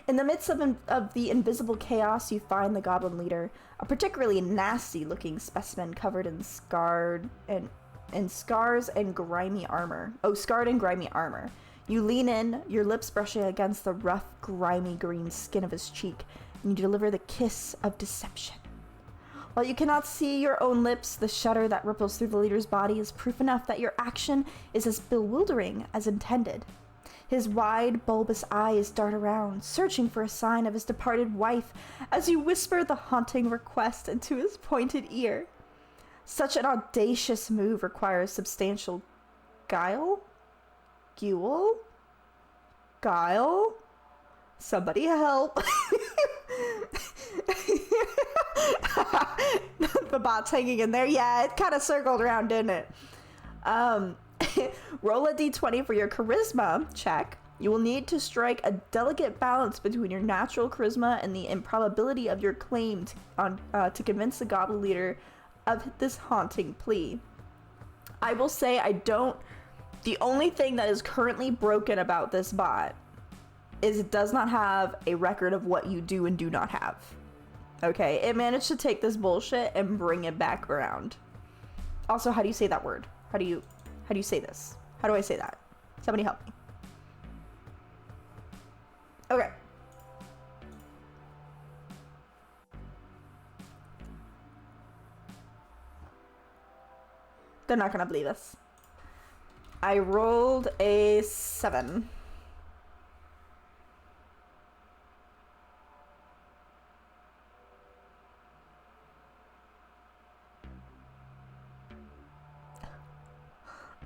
In the midst of the invisible chaos, you find the goblin leader, a particularly nasty-looking specimen covered in scars and grimy armor. Oh, scarred and grimy armor. You lean in, your lips brushing against the rough, grimy green skin of his cheek, and you deliver the kiss of deception. While you cannot see your own lips, the shudder that ripples through the leader's body is proof enough that your action is as bewildering as intended. His wide, bulbous eyes dart around, searching for a sign of his departed wife as you whisper the haunting request into his pointed ear. Such an audacious move requires substantial guile? Guile? Somebody help. The bot's hanging in there. Yeah, it kind of circled around, didn't it? Roll a d20 for your charisma check. You will need to strike a delicate balance between your natural charisma and the improbability of your claim to convince the goblin leader of this haunting plea. I will say the only thing that is currently broken about this bot is it does not have a record of what you do and do not have. Okay, it managed to take this bullshit and bring it back around. Also, how do you say that word? How do you say this? How do I say that? Somebody help me. Okay. They're not gonna believe us. I rolled a 7.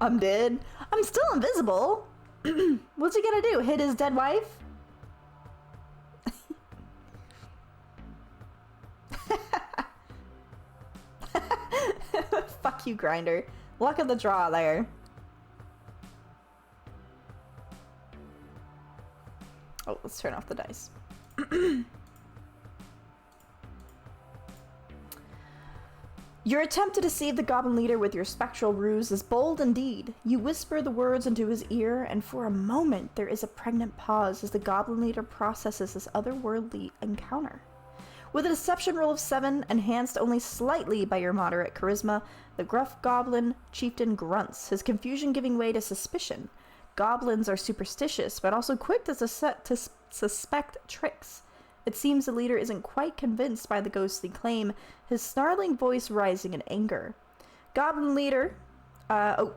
I'm dead. I'm still invisible. What's he gonna do? Hit his dead wife? Fuck you, Grinder. Luck of the draw there. Oh, let's turn off the dice. Your attempt to deceive the goblin leader with your spectral ruse is bold indeed. You whisper the words into his ear, and for a moment there is a pregnant pause as the goblin leader processes this otherworldly encounter. With a deception roll of 7, enhanced only slightly by your moderate charisma, the gruff goblin chieftain grunts, his confusion giving way to suspicion. Goblins are superstitious, but also quick to suspect tricks. It seems the leader isn't quite convinced by the ghostly claim, his snarling voice rising in anger. Goblin leader,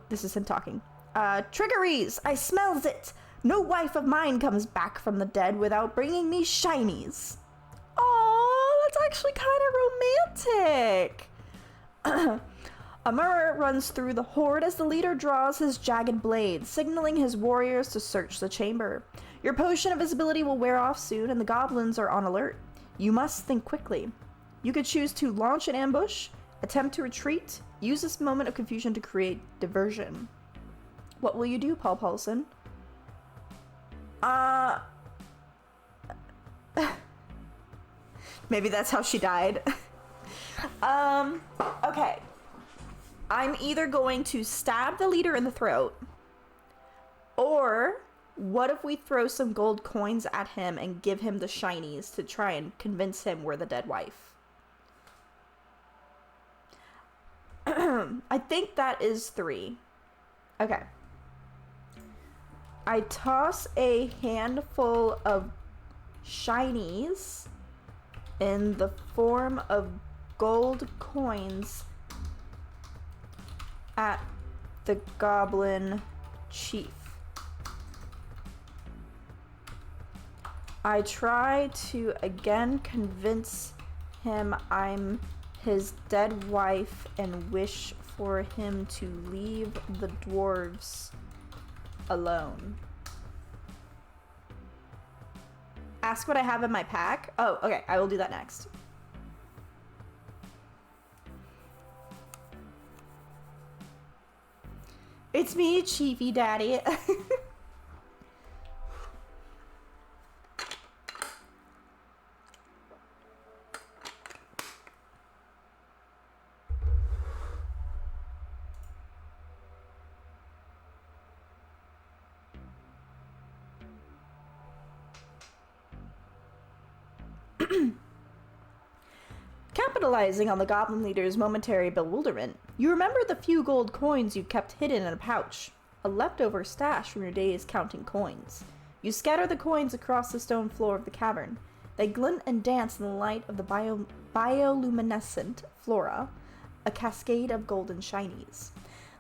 this is him talking. Triggeries! I smells it! No wife of mine comes back from the dead without bringing me shinies. Oh, that's actually kind of romantic. A murmur runs through the horde as the leader draws his jagged blade, signaling his warriors to search the chamber. Your potion of visibility will wear off soon, and the goblins are on alert. You must think quickly. You could choose to launch an ambush, attempt to retreat, use this moment of confusion to create diversion. What will you do, Paul Paulson? Maybe that's how she died. Okay. I'm either going to stab the leader in the throat, or what if we throw some gold coins at him and give him the shinies to try and convince him we're the dead wife? I think that is 3. Okay. I toss a handful of shinies in the form of gold coins at the goblin chief. I try to again convince him I'm his dead wife and wish for him to leave the dwarves alone. Ask what I have in my pack. Oh, okay, I will do that next. It's me, Chiefy Daddy. Capitalizing on the goblin leader's momentary bewilderment, you remember the few gold coins you kept hidden in a pouch, a leftover stash from your days counting coins. You scatter the coins across the stone floor of the cavern. They glint and dance in the light of the bioluminescent flora, a cascade of golden shinies.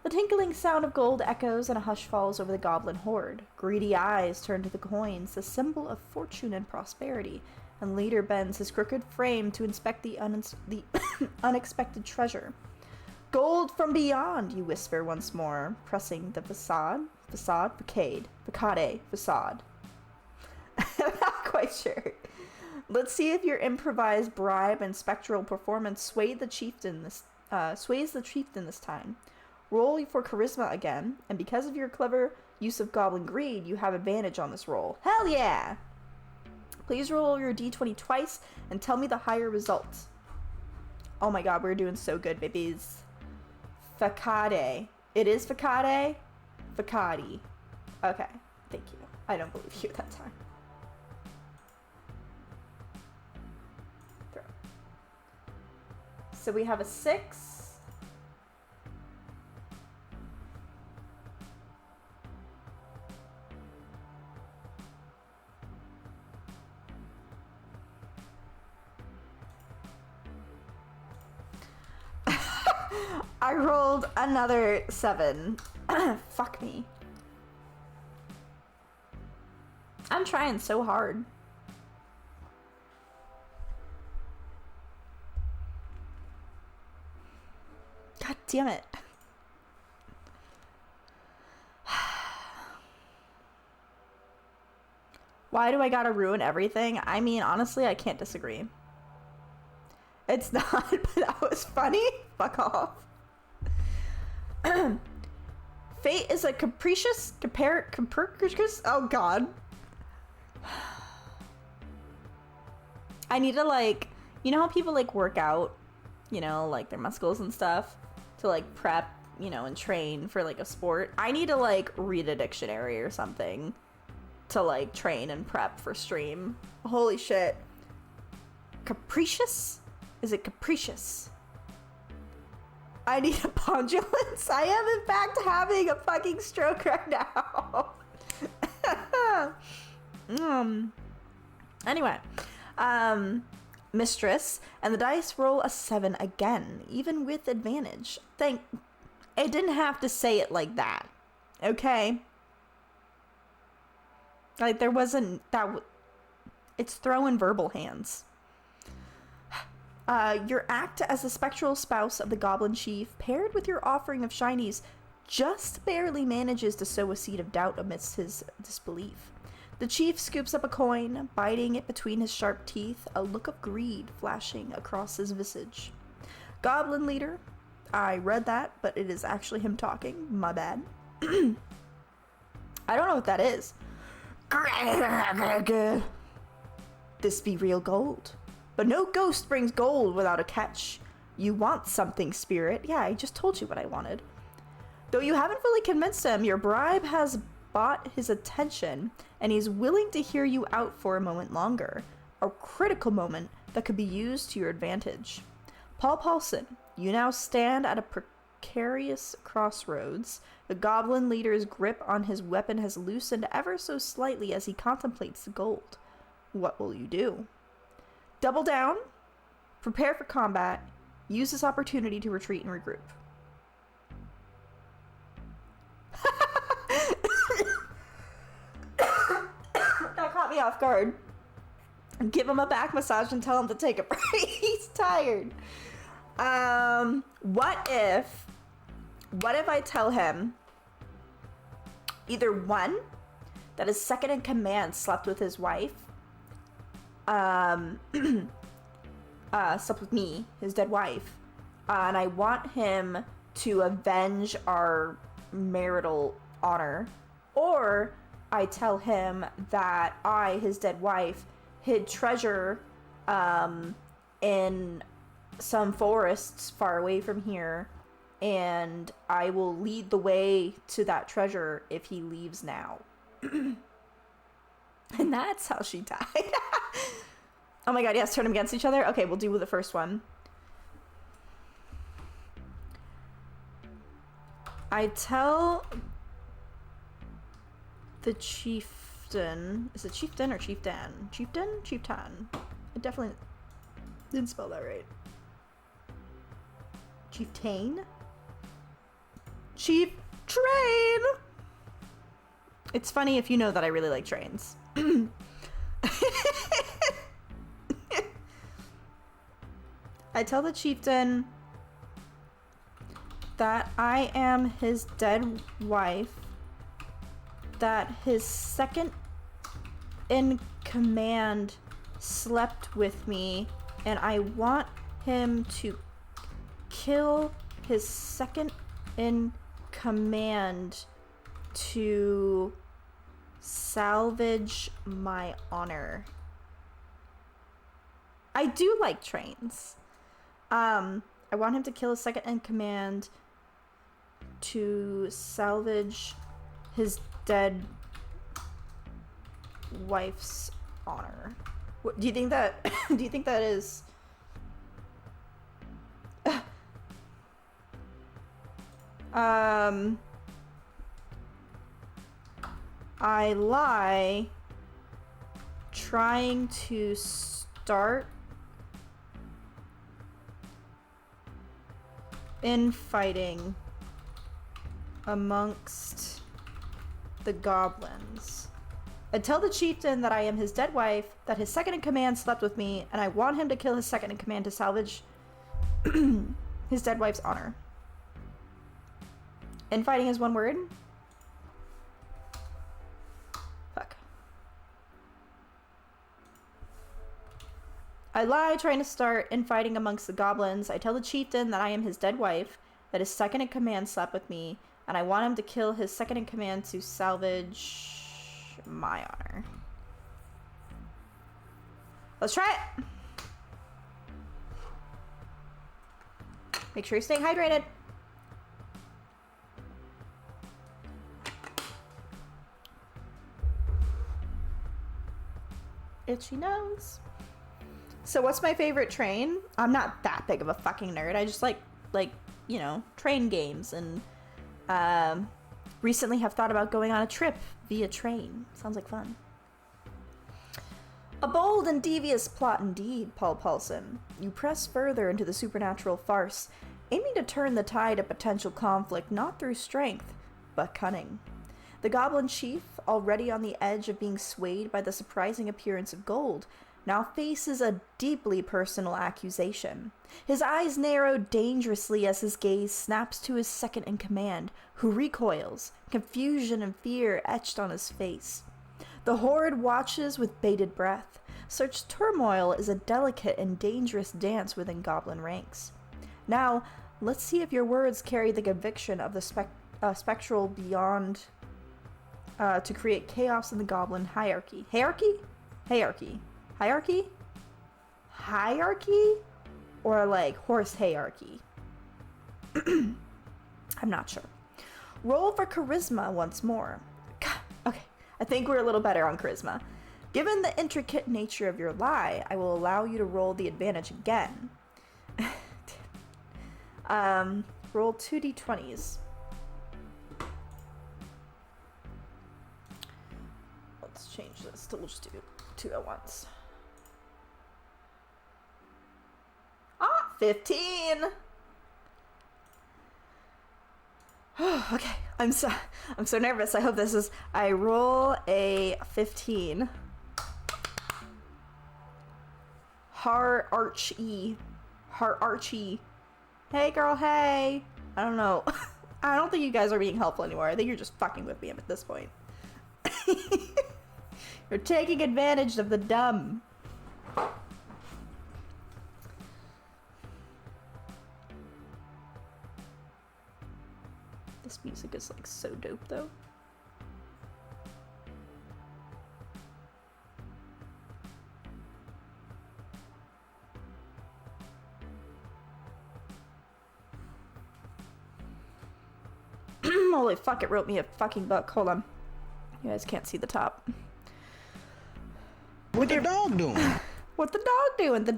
The tinkling sound of gold echoes and a hush falls over the goblin horde. Greedy eyes turn to the coins, the symbol of fortune and prosperity, and leader bends his crooked frame to inspect the unexpected treasure. Gold from beyond, you whisper once more, pressing the facade, facade. I'm not quite sure. Let's see if your improvised bribe and spectral performance sways the chieftain this time. Roll for charisma again, and because of your clever use of goblin greed, you have advantage on this roll. Hell yeah! Please roll your d20 twice and tell me the higher result. Oh my god, we're doing so good, babies. Facade. It is facade? Facade. Okay, thank you. I don't believe you that time. Throw. So we have a 6. I rolled another 7. Fuck me. I'm trying so hard. God damn it. Why do I gotta ruin everything? I mean, honestly, I can't disagree. It's not, but that was funny. Fuck off. Fate is a capricious, oh god. I need to, like, you know how people, like, work out, you know, like, their muscles and stuff to, like, prep, you know, and train for, like, a sport? I need to, like, read a dictionary or something to, like, train and prep for stream. Holy shit. Capricious? Is it capricious? I need a pendulance. I am in fact having a fucking stroke right now. Anyway, mistress, and the dice roll a 7 again, even with advantage. It didn't have to say it like that, okay? Like, there wasn't it's throwing verbal hands. Your act as the spectral spouse of the goblin chief, paired with your offering of shinies, just barely manages to sow a seed of doubt amidst his disbelief. The chief scoops up a coin, biting it between his sharp teeth, a look of greed flashing across his visage. Goblin leader, I read that, but it is actually him talking. My bad. I don't know what that is. This be real gold. But no ghost brings gold without a catch. You want something, spirit. Yeah, I just told you what I wanted. Though you haven't fully convinced him, your bribe has bought his attention, and he's willing to hear you out for a moment longer. A critical moment that could be used to your advantage. Paul Paulson, you now stand at a precarious crossroads. The goblin leader's grip on his weapon has loosened ever so slightly as he contemplates the gold. What will you do? Double down, prepare for combat, use this opportunity to retreat and regroup. That caught me off guard. Give him a back massage and tell him to take a break. He's tired. What if I tell him either one, that his second in command slept with his wife, slept with me, his dead wife, and I want him to avenge our marital honor, or I tell him that I, his dead wife, hid treasure in some forests far away from here, and I will lead the way to that treasure if he leaves now. And that's how she died. Oh my god, yes, turn them against each other? Okay, we'll do the first one. I tell the chieftain... Is it chieftain or chieftain? Chieftain? Chieftain. I definitely didn't spell that right. Chieftain? Chief train! It's funny if you know that I really like trains. I tell the chieftain that I am his dead wife, that his second in command slept with me, and I want him to kill his second in command to salvage my honor. I do like trains. I want him to kill his second in command to salvage his dead wife's honor. What, do you think that do you think that is I lie trying to start infighting amongst the goblins. I tell the chieftain that I am his dead wife, that his second in command slept with me, and I want him to kill his second in command to salvage his dead wife's honor. Infighting is one word? Fuck. I lie trying to start infighting amongst the goblins. I tell the chieftain that I am his dead wife, that his second in command slept with me, and I want him to kill his second in command to salvage my honor. Let's try it! Make sure you're staying hydrated. Itchy nose. So what's my favorite train? I'm not that big of a fucking nerd. I just like, you know, train games, and recently have thought about going on a trip via train. Sounds like fun. A bold and devious plot indeed, Paul Paulson. You press further into the supernatural farce, aiming to turn the tide of potential conflict not through strength, but cunning. The goblin chief, already on the edge of being swayed by the surprising appearance of gold, now faces a deeply personal accusation. His eyes narrow dangerously as his gaze snaps to his second in command, who recoils, confusion and fear etched on his face. The horde watches with bated breath. Such turmoil is a delicate and dangerous dance within goblin ranks. Now, let's see if your words carry the conviction of the spectral beyond to create chaos in the goblin hierarchy. Hierarchy? Hierarchy. Hierarchy? Hierarchy? Or like horse hierarchy? I'm not sure. Roll for charisma once more. Okay, I think we're a little better on charisma. Given the intricate nature of your lie, I will allow you to roll the advantage again. Roll 2d20s. Let's change this to, we'll just do 2 at once. 15. Okay, I'm so nervous. I hope this is. I roll a 15. Archie. Hey girl, hey. I don't know. I don't think you guys are being helpful anymore. I think you're just fucking with me at this point. You're taking advantage of the dumb. This music is like so dope though. Holy fuck, it wrote me a fucking book. Hold on. You guys can't see the top. What the dog doing? What the dog doing? The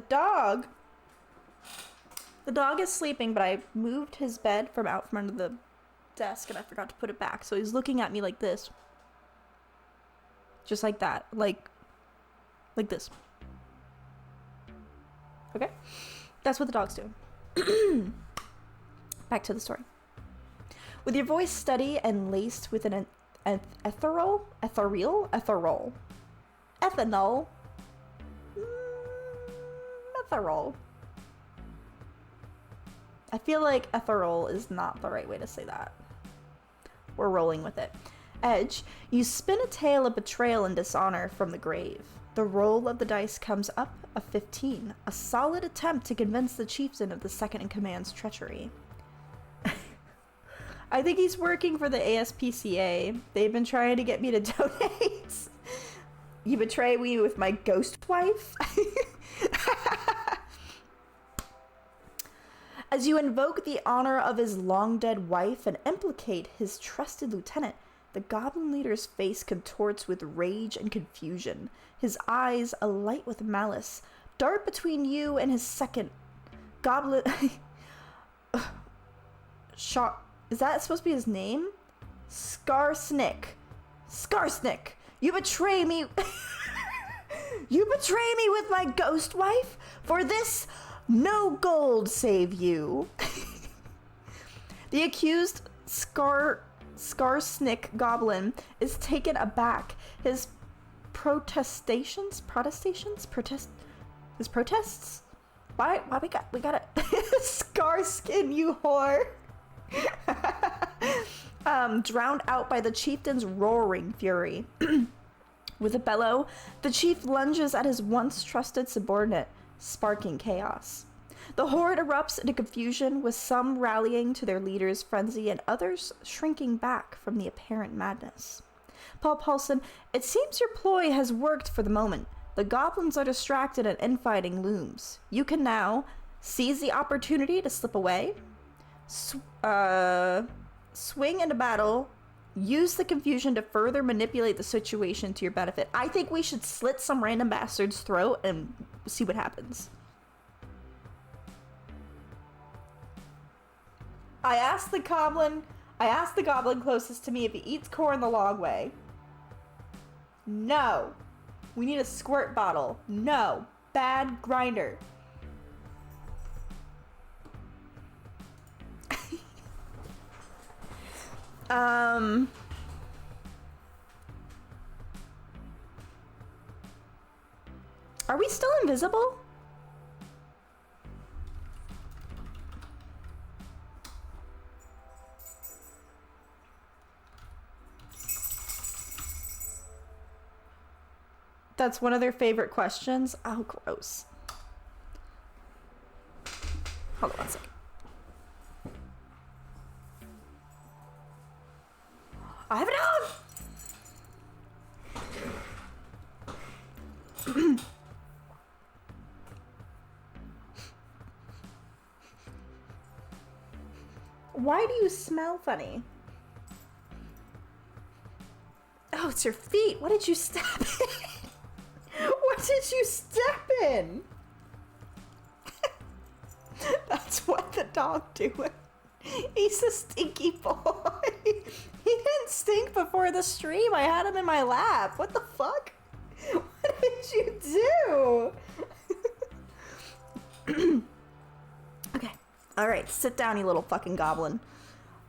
dog is sleeping, but I moved his bed from out from under the desk and I forgot to put it back. So he's looking at me like this. Just like that. Like this. Okay? That's what the dog's doing. Back to the story. With your voice steady and laced with an ethanol? Ethanol. I feel like ethanol is not the right way to say that. We're rolling with it. Edge, you spin a tale of betrayal and dishonor from the grave. The roll of the dice comes up a 15, a solid attempt to convince the chieftain of the second-in-command's treachery. I think he's working for the ASPCA. They've been trying to get me to donate. You betray me with my ghost wife? As you invoke the honor of his long-dead wife and implicate his trusted lieutenant, the goblin leader's face contorts with rage and confusion. His eyes, alight with malice, dart between you and his second goblin... Is that supposed to be his name? Skarsnik. You betray me. You betray me with my ghost wife? For this, no gold save you. The accused Skarsnik goblin is taken aback. His protests? Why we got it. Scarskin, you whore. Drowned out by the chieftain's roaring fury. With a bellow, the chief lunges at his once trusted subordinate, sparking chaos. The horde erupts into confusion, with some rallying to their leader's frenzy and others shrinking back from the apparent madness. Paul Paulson, it seems your ploy has worked for the moment. The goblins are distracted and infighting looms. You can now seize the opportunity to slip away, swing into battle, use the confusion to further manipulate the situation to your benefit. I think we should slit some random bastard's throat and see what happens. I asked the goblin closest to me if he eats corn the long way. No. We need a squirt bottle. No. Bad grinder. Are we still invisible? That's one of their favorite questions. Oh, gross. Hold on one second. I have it on! Why do you smell funny? Oh, it's your feet. What did you step in? What did you step in? That's what the dog doing. He's a stinky boy. He didn't stink before the stream. I had him in my lap. What the fuck? What did you do? Okay. Alright, sit down, you little fucking goblin.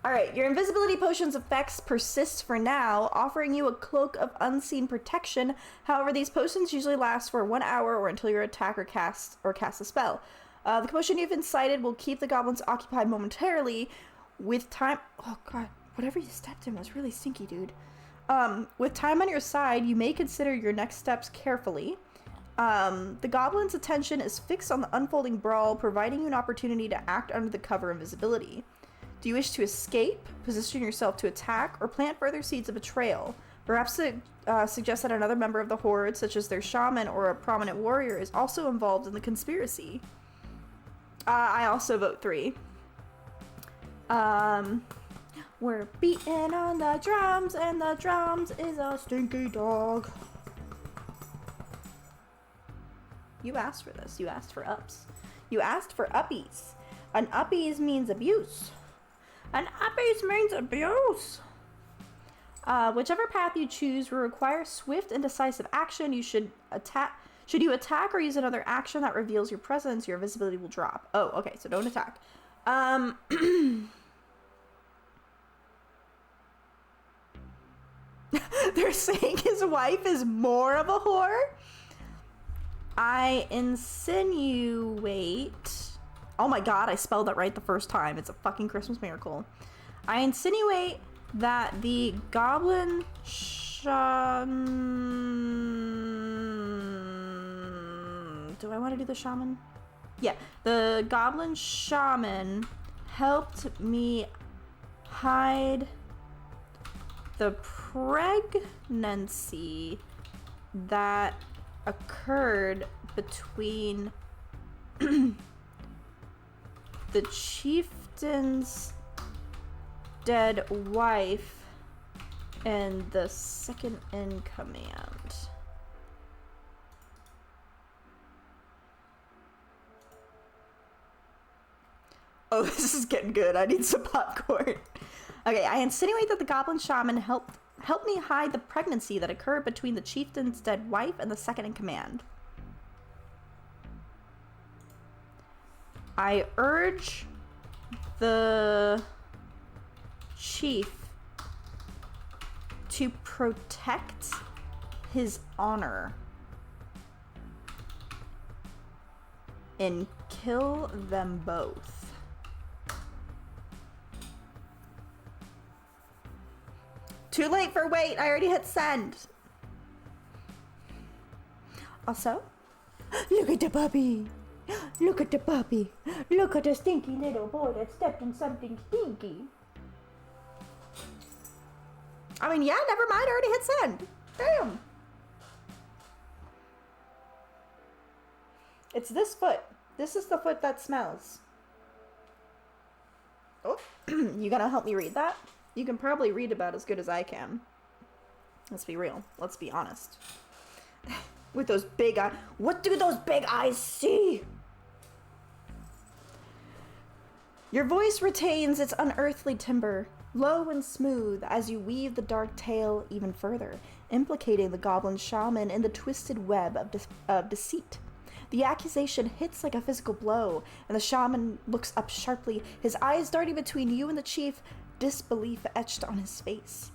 Alright, your invisibility potion's effects persist for now, offering you a cloak of unseen protection. However, these potions usually last for 1 hour or until your attacker casts a spell. The potion you've incited will keep the goblins occupied momentarily. With time... Oh god, whatever you stepped in was really stinky, dude. With time on your side, you may consider your next steps carefully. The goblin's attention is fixed on the unfolding brawl, providing you an opportunity to act under the cover of invisibility. Do you wish to escape, position yourself to attack, or plant further seeds of betrayal? Perhaps it suggests that another member of the horde, such as their shaman or a prominent warrior, is also involved in the conspiracy. I also vote 3. We're beating on the drums, and the drums is a stinky dog. You asked for this. You asked for ups. You asked for uppies. An uppies means abuse. An uppies means abuse. Whichever path you choose will require swift and decisive action. You should attack. Should you attack or use another action that reveals your presence, your visibility will drop. Oh, okay, so don't attack. They're saying his wife is more of a whore? I insinuate... Oh my god, I spelled that right the first time. It's a fucking Christmas miracle. I insinuate that the goblin do I want to do the shaman? Yeah, the goblin shaman helped me hide the pregnancy that occurred between the chieftain's dead wife and the second in command. Oh, this is getting good. I need some popcorn. Okay, I insinuate that the goblin shaman helped me hide the pregnancy that occurred between the chieftain's dead wife and the second in command. I urge the chief to protect his honor and kill them both. Too late for wait. I already hit send. Also, look at the puppy. Look at the puppy. Look at the stinky little boy that stepped in something stinky. I mean, yeah, never mind. I already hit send. Damn. It's this foot. This is the foot that smells. Oh, you gonna help me read that? You can probably read about as good as I can. Let's be real. Let's be honest. With those big eyes. What do those big eyes see? Your voice retains its unearthly timbre, low and smooth, as you weave the dark tale even further, implicating the goblin shaman in the twisted web of deceit. The accusation hits like a physical blow, and the shaman looks up sharply, his eyes darting between you and the chief, disbelief etched on his face.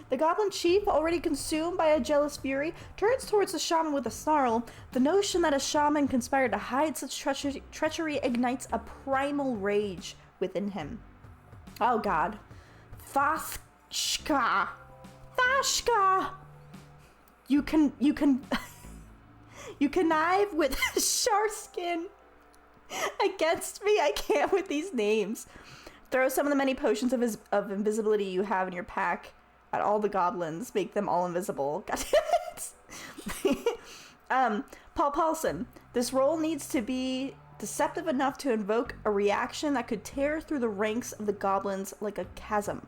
The goblin chief, already consumed by a jealous fury, turns towards the shaman with a snarl. The notion that a shaman conspired to hide such treachery ignites a primal rage within him. Oh god. Fashka! Fashka! You can you connive with Sharskin against me. I can't with these names. Throw some of the many potions of invisibility you have in your pack at all the goblins. Make them all invisible. God damn it. Paul Paulson. This roll needs to be deceptive enough to invoke a reaction that could tear through the ranks of the goblins like a chasm.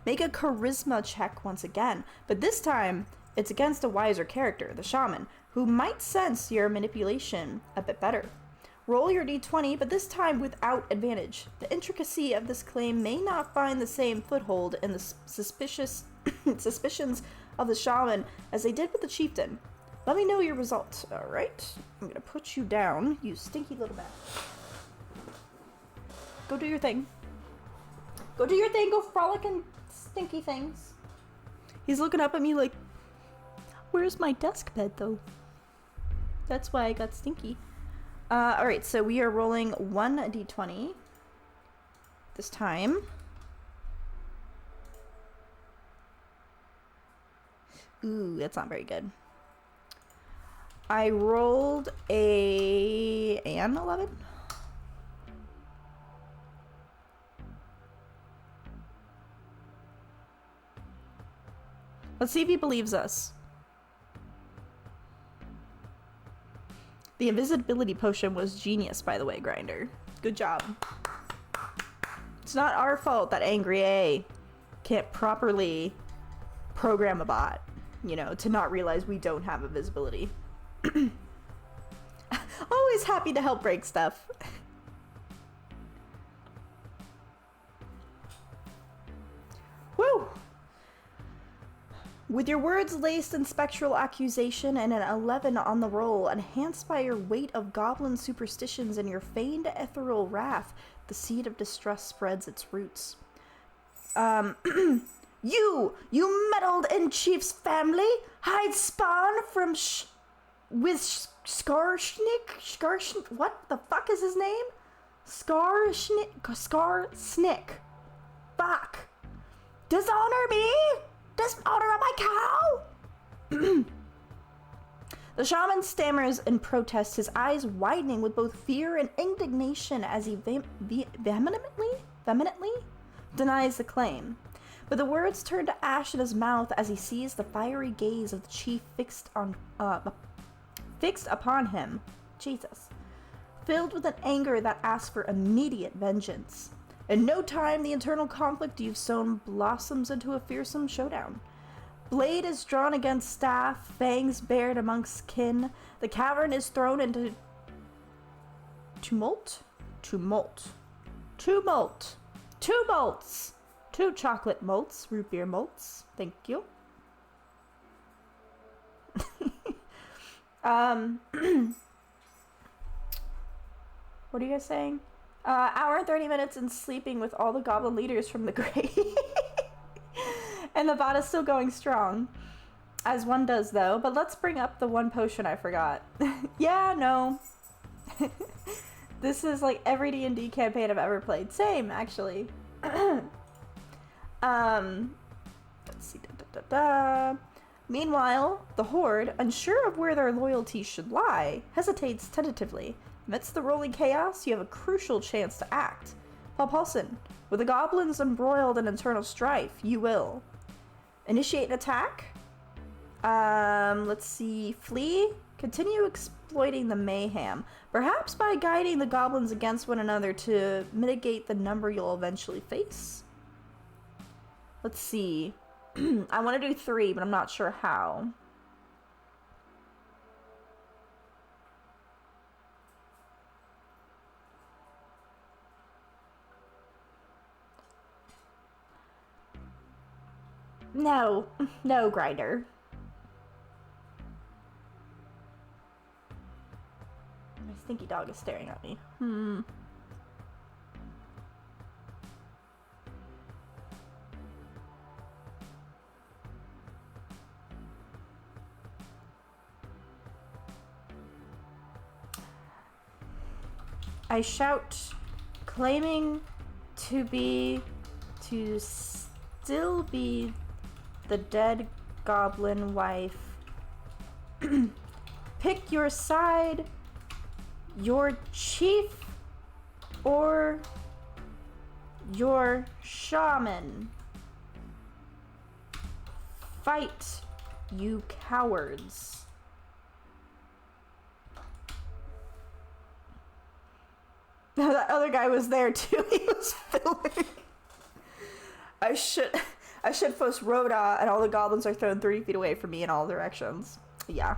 Make a charisma check once again, but this time it's against a wiser character, the shaman, who might sense your manipulation a bit better. Roll your d20, but this time without advantage. The intricacy of this claim may not find the same foothold in the suspicious suspicions of the shaman as they did with the chieftain. Let me know your results. Alright, I'm gonna put you down, you stinky little bat. Go do your thing. Go do your thing, go frolic and stinky things. He's looking up at me like, where's my desk bed though? That's why I got stinky. Alright, so we are rolling 1d20 this time. Ooh, that's not very good. I rolled an 11. Let's see if he believes us. The invisibility potion was genius, by the way, Grinder. Good job. It's not our fault that AAngryO can't properly program a bot, you know, to not realize we don't have invisibility. Always happy to help break stuff. Woo! With your words laced in spectral accusation and an 11 on the roll, enhanced by your weight of goblin superstitions and your feigned ethereal wrath, the seed of distrust spreads its roots. You meddled in Chief's family, hide spawn from Scarsnick, what the fuck is his name? Scarsnick. Fuck. Dishonor me? Dishonor my cow? The shaman stammers in protest, his eyes widening with both fear and indignation as he vehemently denies the claim. But the words turn to ash in his mouth as he sees the fiery gaze of the chief fixed upon him. Jesus. Filled with an anger that asks for immediate vengeance. In no time, the internal conflict you've sown blossoms into a fearsome showdown. Blade is drawn against staff, fangs bared amongst kin. The cavern is thrown into tumult. 2 chocolate malts, root beer malts. Thank you. What are you guys saying? Hour and 30 minutes and sleeping with all the goblin leaders from the grave. And the bot is still going strong. As one does, though. But let's bring up the one potion I forgot. Yeah, no. This is like every D&D campaign I've ever played. Same, actually. Let's see. Meanwhile, the Horde, unsure of where their loyalty should lie, hesitates tentatively. Amidst the rolling chaos, you have a crucial chance to act. Paul Paulson, with the goblins embroiled in internal strife, you will initiate an attack. Let's see. Flee. Continue exploiting the mayhem, perhaps by guiding the goblins against one another to mitigate the number you'll eventually face. Let's see. I want to do 3, but I'm not sure how. No, Grinder. My stinky dog is staring at me. I shout, claiming to still be the dead goblin wife. Pick your side, your chief or your shaman. Fight, you cowards. That other guy was there too. He was filming. I should post Rhoda and all the goblins are thrown 30 feet away from me in all directions. Yeah.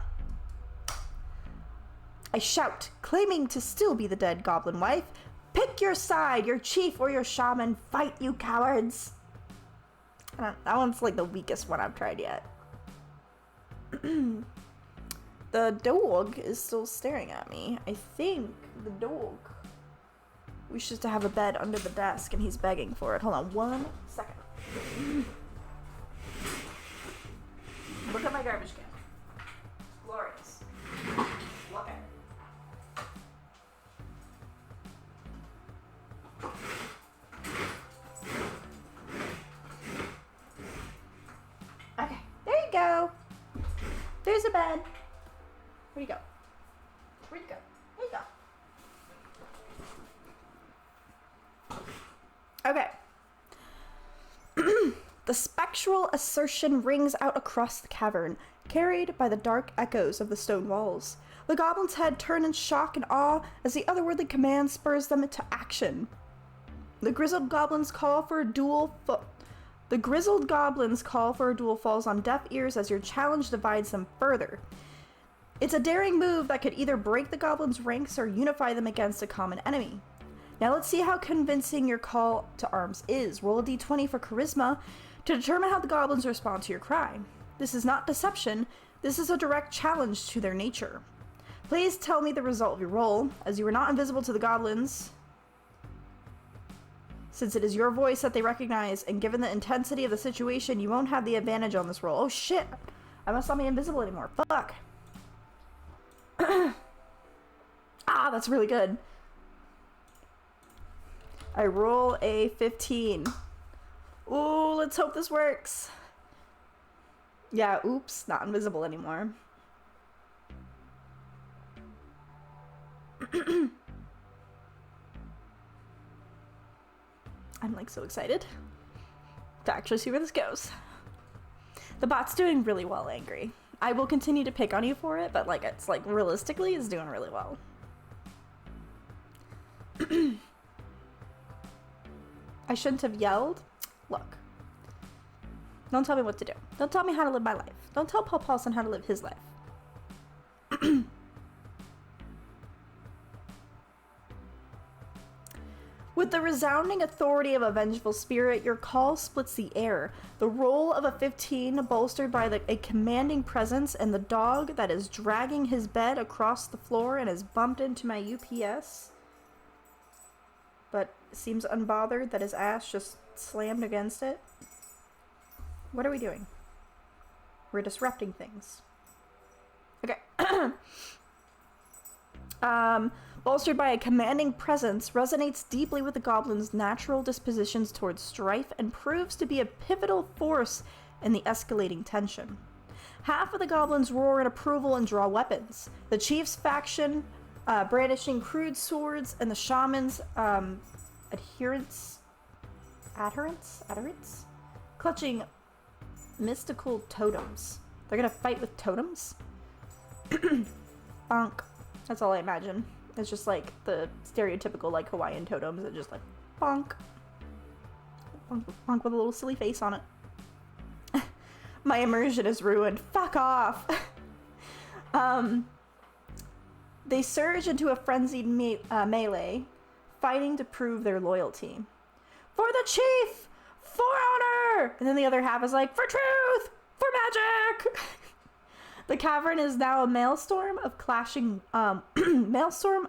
I shout, claiming to still be the dead goblin wife. Pick your side, your chief or your shaman. Fight, you cowards. That one's like the weakest one I've tried yet. The dog is still staring at me. I think the dog. We should have a bed under the desk and he's begging for it. Hold on 1 second. Look at my garbage can. Glorious. Look at it. Okay, there you go. There's a bed. Where'd you go? Where'd you go? There you go. Okay. The spectral assertion rings out across the cavern, carried by the dark echoes of the stone walls. The goblin's head turn in shock and awe as the otherworldly command spurs them into action. The grizzled goblins call for a duel falls on deaf ears as your challenge divides them further. It's a daring move that could either break the goblins' ranks or unify them against a common enemy. Now let's see how convincing your call to arms is. Roll a d20 for charisma to determine how the goblins respond to your cry. This is not deception, this is a direct challenge to their nature. Please tell me the result of your roll, as you are not invisible to the goblins, since it is your voice that they recognize, and given the intensity of the situation, you won't have the advantage on this roll. Oh shit! I must not be invisible anymore. Fuck! Ah, that's really good. I roll a 15. Ooh, let's hope this works. Yeah, oops, not invisible anymore. I'm like so excited to actually see where this goes. The bot's doing really well, Angry. I will continue to pick on you for it, but like it's like realistically it's doing really well. I shouldn't have yelled. Look. Don't tell me what to do. Don't tell me how to live my life. Don't tell Paul Paulson how to live his life. With the resounding authority of a vengeful spirit, your call splits the air. The roll of a 15 bolstered by a commanding presence and the dog that is dragging his bed across the floor and has bumped into my UPS. But seems unbothered that his ass just slammed against it. What are we doing? We're disrupting things. Okay. Bolstered by a commanding presence, resonates deeply with the goblin's natural dispositions towards strife and proves to be a pivotal force in the escalating tension. Half of the goblins roar in approval and draw weapons. The chief's faction brandishing crude swords, and the shaman's adherents clutching mystical totems. They're gonna fight with totems? Bonk. That's all I imagine. It's just like the stereotypical like Hawaiian totems that just like bonk. Bonk, bonk with a little silly face on it. My immersion is ruined. Fuck off. They surge into a frenzied melee, fighting to prove their loyalty. For the chief! For honor! And then the other half is like, for truth! For magic! The cavern is now a maelstrom of clashing, maelstrom?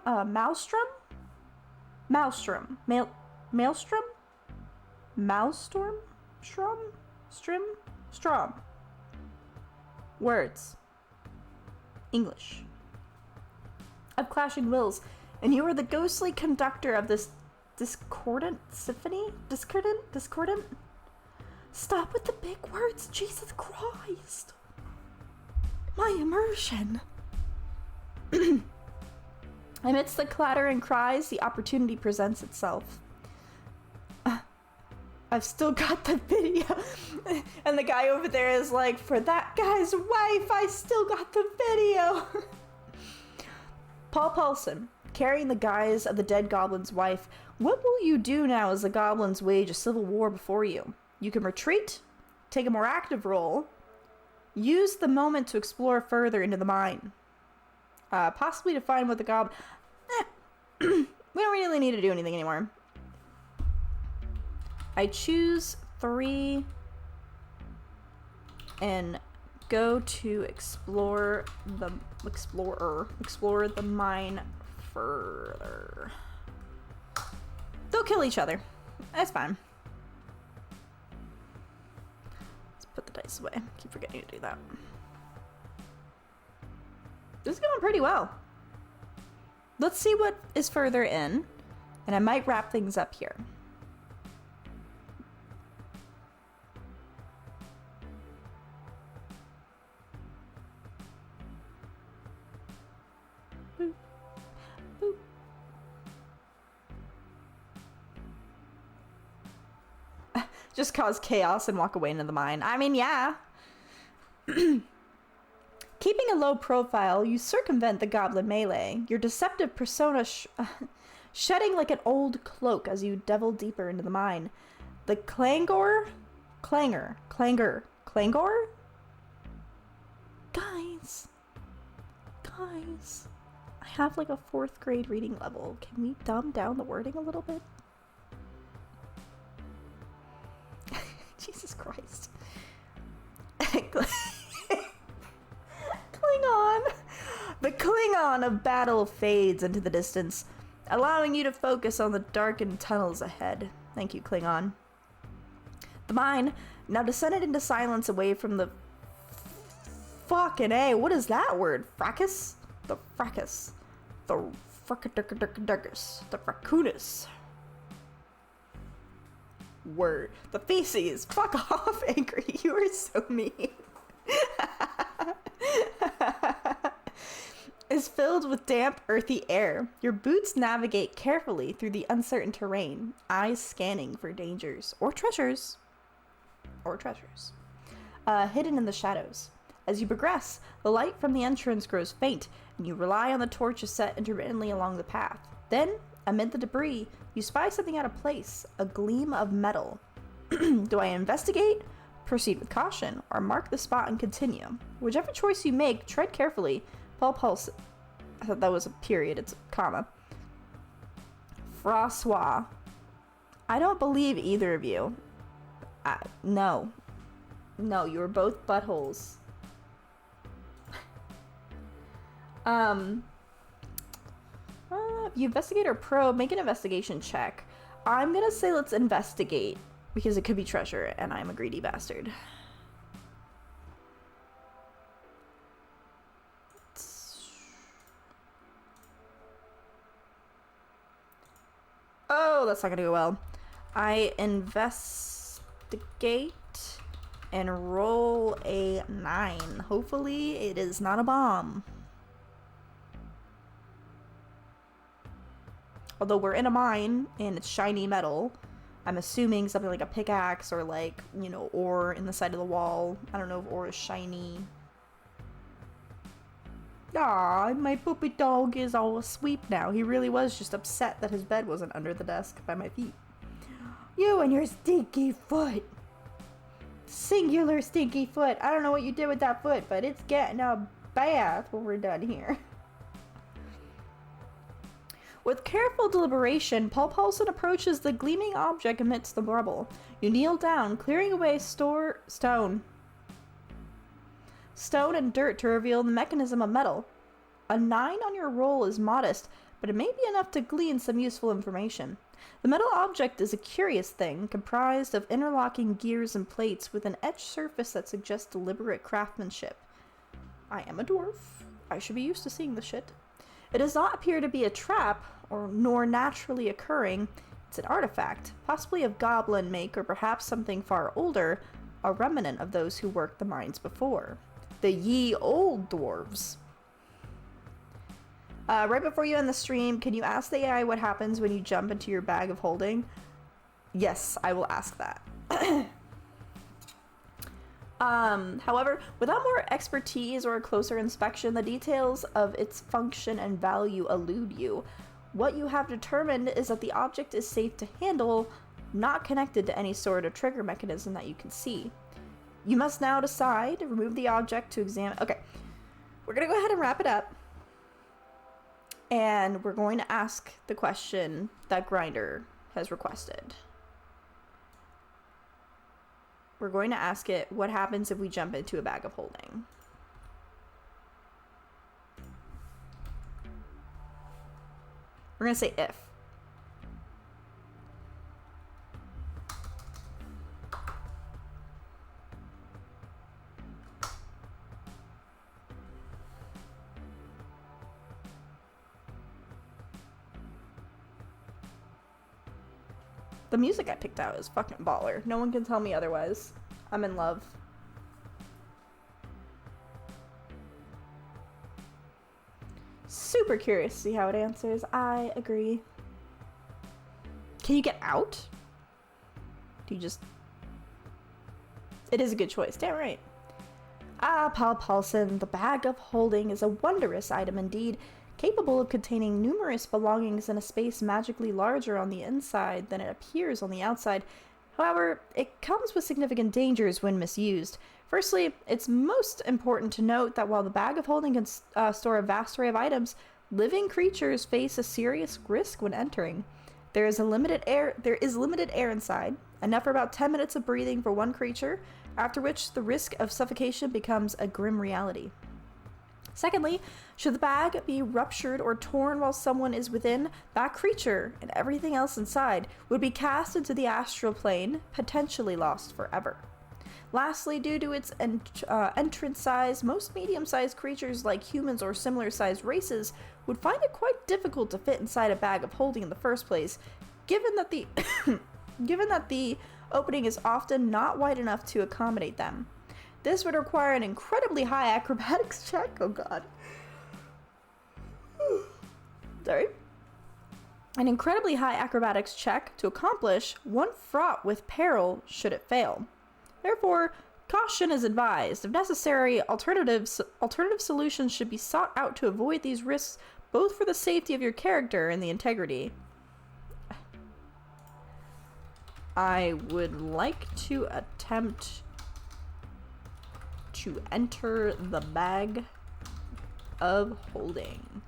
Strom. Words. English. Of clashing wills, and you are the ghostly conductor of this discordant symphony? Discordant? Stop with the big words, Jesus Christ! My immersion! Amidst the clatter and cries, the opportunity presents itself. I've still got the video. And the guy over there is like, for that guy's wife, I still got the video. Paul Paulson, carrying the guise of the dead goblin's wife, what will you do now as the goblins wage a civil war before you? You can retreat, take a more active role, use the moment to explore further into the mine. Possibly to find what the we don't really need to do anything anymore. I choose 3 and go to explore the mine further. They'll kill each other. That's fine. Let's put the dice away. Keep forgetting to do that. This is going pretty well. Let's see what is further in, and I might wrap things up here. Boop. Boop. Just cause chaos and walk away into the mine. I mean, yeah. Keeping a low profile, you circumvent the goblin melee, your deceptive persona shedding like an old cloak as you delve deeper into the mine. The clangor? Clangor? Guys, I have like a 4th grade reading level. Can we dumb down the wording a little bit? Jesus Christ. Klingon. The Klingon of battle fades into the distance, allowing you to focus on the darkened tunnels ahead. Thank you, Klingon. The mine now descended into silence away from the fucking A. What is that word? Fracas? The fracas. The fracadurkadurkadurkus. The fracunus. Word. The feces. Fuck off, Angry. You are so mean. Is filled with damp, earthy air. Your boots navigate carefully through the uncertain terrain, eyes scanning for dangers or treasures. Hidden in the shadows. As you progress, the light from the entrance grows faint, and you rely on the torches set intermittently along the path. Then, amid the debris, you spy something out of place, a gleam of metal. Do I investigate, proceed with caution, or mark the spot and continue? Whichever choice you make, tread carefully. Pulse. I thought that was a period, it's a comma. Francois. I don't believe either of you. No. No, you were both buttholes. You investigate or probe, make an investigation check. I'm gonna say let's investigate, because it could be treasure, and I'm a greedy bastard. Oh, that's not gonna go well. I investigate and roll a 9. Hopefully it is not a bomb. Although we're in a mine and it's shiny metal, I'm assuming something like a pickaxe or like, you know, ore in the side of the wall. I don't know if ore is shiny. Aw, my puppy dog is all asleep now. He really was just upset that his bed wasn't under the desk by my feet. You and your stinky foot. Singular stinky foot. I don't know what you did with that foot, but it's getting a bath when we're done here. With careful deliberation, Paul Paulson approaches the gleaming object amidst the rubble. You kneel down, clearing away stone and dirt to reveal the mechanism of metal. A 9 on your roll is modest, but it may be enough to glean some useful information. The metal object is a curious thing, comprised of interlocking gears and plates with an etched surface that suggests deliberate craftsmanship. I am a dwarf. I should be used to seeing this shit. It does not appear to be a trap, nor naturally occurring. It's an artifact, possibly of goblin make or perhaps something far older, a remnant of those who worked the mines before. The ye old dwarves. Right before you end the stream, can you ask the AI what happens when you jump into your bag of holding? Yes, I will ask that. However, without more expertise or a closer inspection, the details of its function and value elude you. What you have determined is that the object is safe to handle, not connected to any sort of trigger mechanism that you can see. You must now decide, remove the object to examine. Okay, we're gonna go ahead and wrap it up. And we're going to ask the question that Grinder has requested. We're going to ask it, what happens if we jump into a bag of holding? We're going to say if. The music I picked out is fucking baller. No one can tell me otherwise. I'm in love. Super curious to see how it answers. I agree. Can you get out? Do you just It is a good choice. Damn right. Ah, Paul Paulson, the bag of holding is a wondrous item indeed, capable of containing numerous belongings in a space magically larger on the inside than it appears on the outside. However, it comes with significant dangers when misused. Firstly, it's most important to note that while the bag of holding can store a vast array of items, living creatures face a serious risk when entering. There is limited air inside, enough for about 10 minutes of breathing for one creature, after which the risk of suffocation becomes a grim reality. Secondly, should the bag be ruptured or torn while someone is within, that creature and everything else inside would be cast into the astral plane, potentially lost forever. Lastly, due to its entrance size, most medium-sized creatures like humans or similar-sized races would find it quite difficult to fit inside a bag of holding in the first place, given that the opening is often not wide enough to accommodate them. This would require an incredibly high acrobatics check. Oh god. Sorry. An incredibly high acrobatics check to accomplish, one fraught with peril should it fail. Therefore, caution is advised. If necessary, alternative solutions should be sought out to avoid these risks, both for the safety of your character and the integrity. I would like to attempt to enter the bag of holding.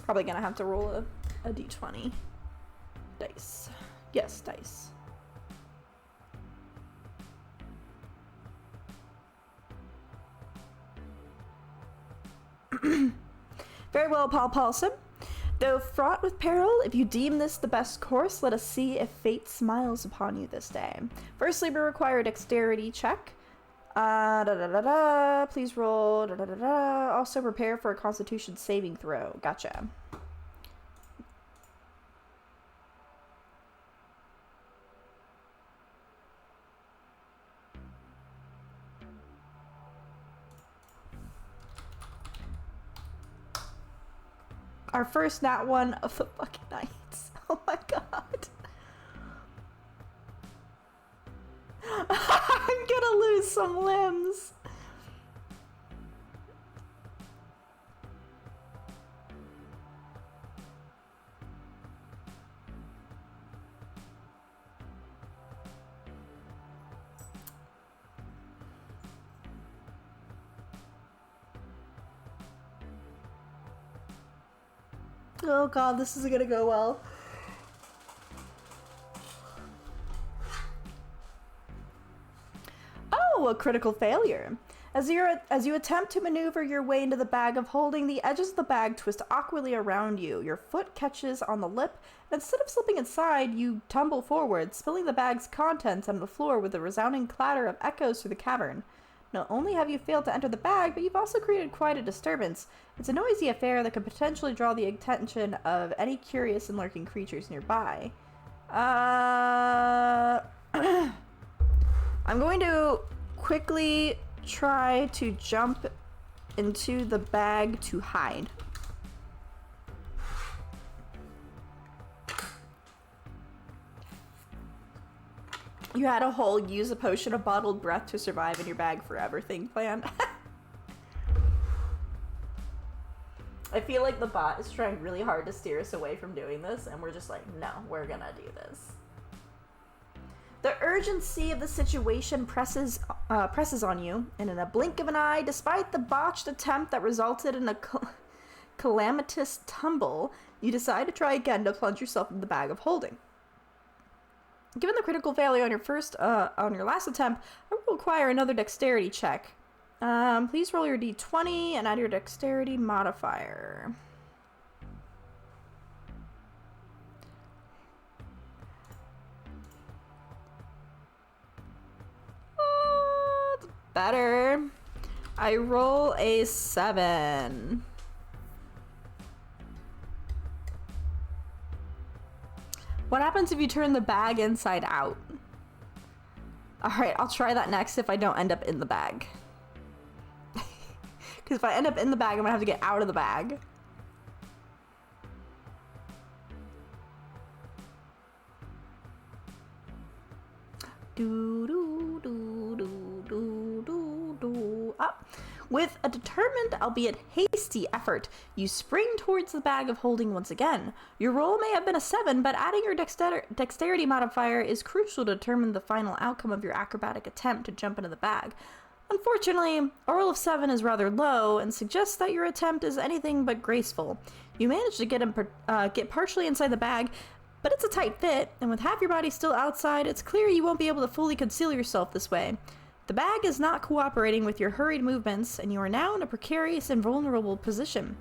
Probably gonna have to roll a d20. Dice. Yes, dice. Very well, Paul Paulson. Though fraught with peril, if you deem this the best course, let us see if fate smiles upon you this day. Firstly, we require a dexterity check. Please roll. Also prepare for a constitution saving throw. Gotcha. Our first nat one of the fucking nights. Oh my god. I'm gonna lose some limbs. Oh god, this isn't gonna go well. Oh, a critical failure. As you attempt to maneuver your way into the bag of holding, the edges of the bag twist awkwardly around you. Your foot catches on the lip, and instead of slipping inside, you tumble forward, spilling the bag's contents on the floor with a resounding clatter of echoes through the cavern. Not only have you failed to enter the bag, but you've also created quite a disturbance. It's a noisy affair that could potentially draw the attention of any curious and lurking creatures nearby. I'm going to quickly try to jump into the bag to hide. You had a whole use a potion of bottled breath to survive in your bag forever thing planned. I feel like the bot is trying really hard to steer us away from doing this, and we're just like, no, we're gonna do this. The urgency of the situation presses on you, and in a blink of an eye, despite the botched attempt that resulted in a calamitous tumble, you decide to try again to plunge yourself into the bag of holding. Given the critical failure on your last attempt, I will require another dexterity check. Please roll your d20 and add your dexterity modifier. It's better. I roll a 7. What happens if you turn the bag inside out? Alright, I'll try that next if I don't end up in the bag. Because if I end up in the bag, I'm gonna have to get out of the bag. Up. With a determined, albeit hasty effort, you spring towards the bag of holding once again. Your roll may have been a 7, but adding your dexterity modifier is crucial to determine the final outcome of your acrobatic attempt to jump into the bag. Unfortunately, a roll of 7 is rather low and suggests that your attempt is anything but graceful. You manage to get partially inside the bag, but it's a tight fit, and with half your body still outside, it's clear you won't be able to fully conceal yourself this way. The bag is not cooperating with your hurried movements, and you are now in a precarious and vulnerable position.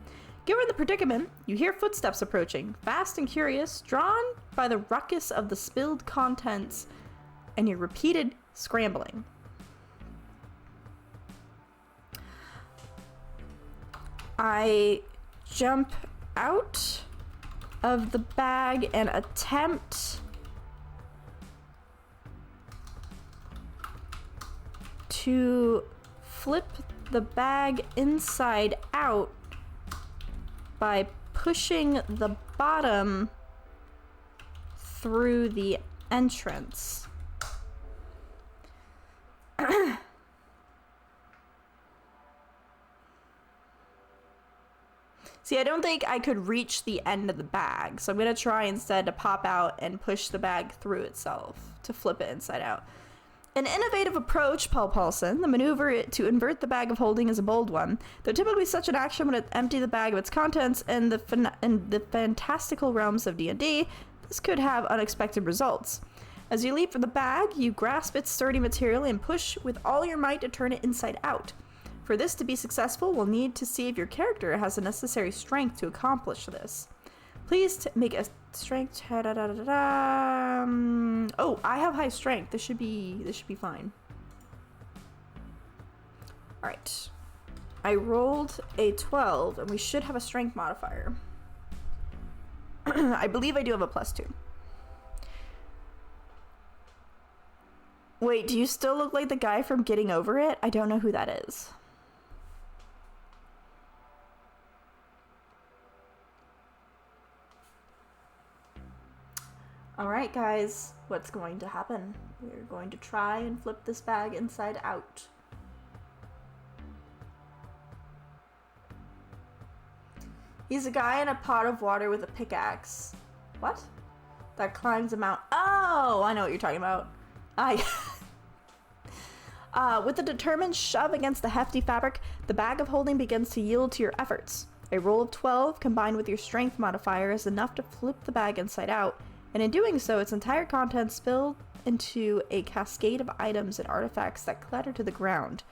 Given the predicament, you hear footsteps approaching, fast and curious, drawn by the ruckus of the spilled contents and your repeated scrambling. I jump out of the bag and attempt to flip the bag inside out by pushing the bottom through the entrance. See, I don't think I could reach the end of the bag, so I'm going to try instead to pop out and push the bag through itself to flip it inside out. An innovative approach, Paul Paulson. The maneuver to invert the bag of holding is a bold one, though typically such an action would empty the bag of its contents in the fantastical realms of D&D. This could have unexpected results. As you leap for the bag, you grasp its sturdy material and push with all your might to turn it inside out. For this to be successful, we'll need to see if your character has the necessary strength to accomplish this. Please make a strength. Oh, I have high strength. This should be fine. All right. I rolled a 12, and we should have a strength modifier. I believe I do have a +2. Wait, do you still look like the guy from Getting Over It? I don't know who that is. Alright guys, what's going to happen? We're going to try and flip this bag inside out. He's a guy in a pot of water with a pickaxe. What? That climbs a mountain. Oh, I know what you're talking about. With a determined shove against the hefty fabric, the bag of holding begins to yield to your efforts. A roll of 12 combined with your strength modifier is enough to flip the bag inside out, and in doing so, its entire contents spill into a cascade of items and artifacts that clatter to the ground.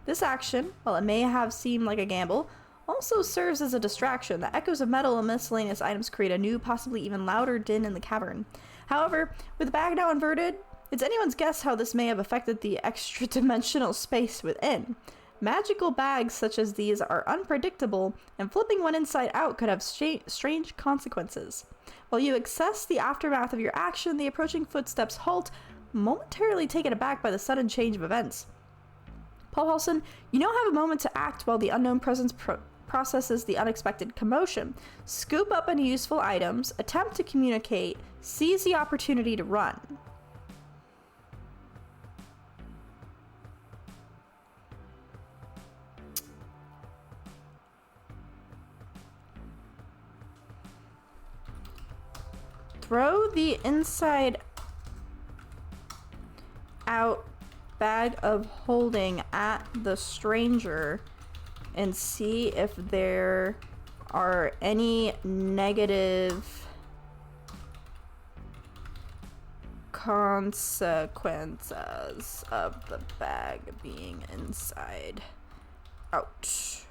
This action, while it may have seemed like a gamble, also serves as a distraction. The echoes of metal and miscellaneous items create a new, possibly even louder din in the cavern. However, with the bag now inverted, it's anyone's guess how this may have affected the extra-dimensional space within. Magical bags such as these are unpredictable, and flipping one inside out could have strange consequences. While you assess the aftermath of your action, the approaching footsteps halt, momentarily taken aback by the sudden change of events. Paul Halson, you now have a moment to act while the unknown presence processes the unexpected commotion. Scoop up any useful items, attempt to communicate, seize the opportunity to run. Throw the inside out bag of holding at the stranger and see if there are any negative consequences of the bag being inside out.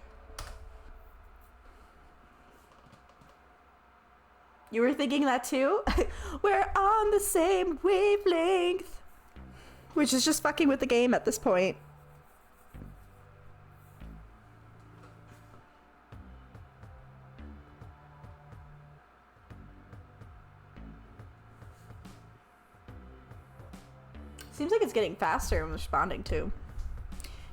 You were thinking that too? We're on the same wavelength. Which is just fucking with the game at this point. Seems like it's getting faster I'm responding to.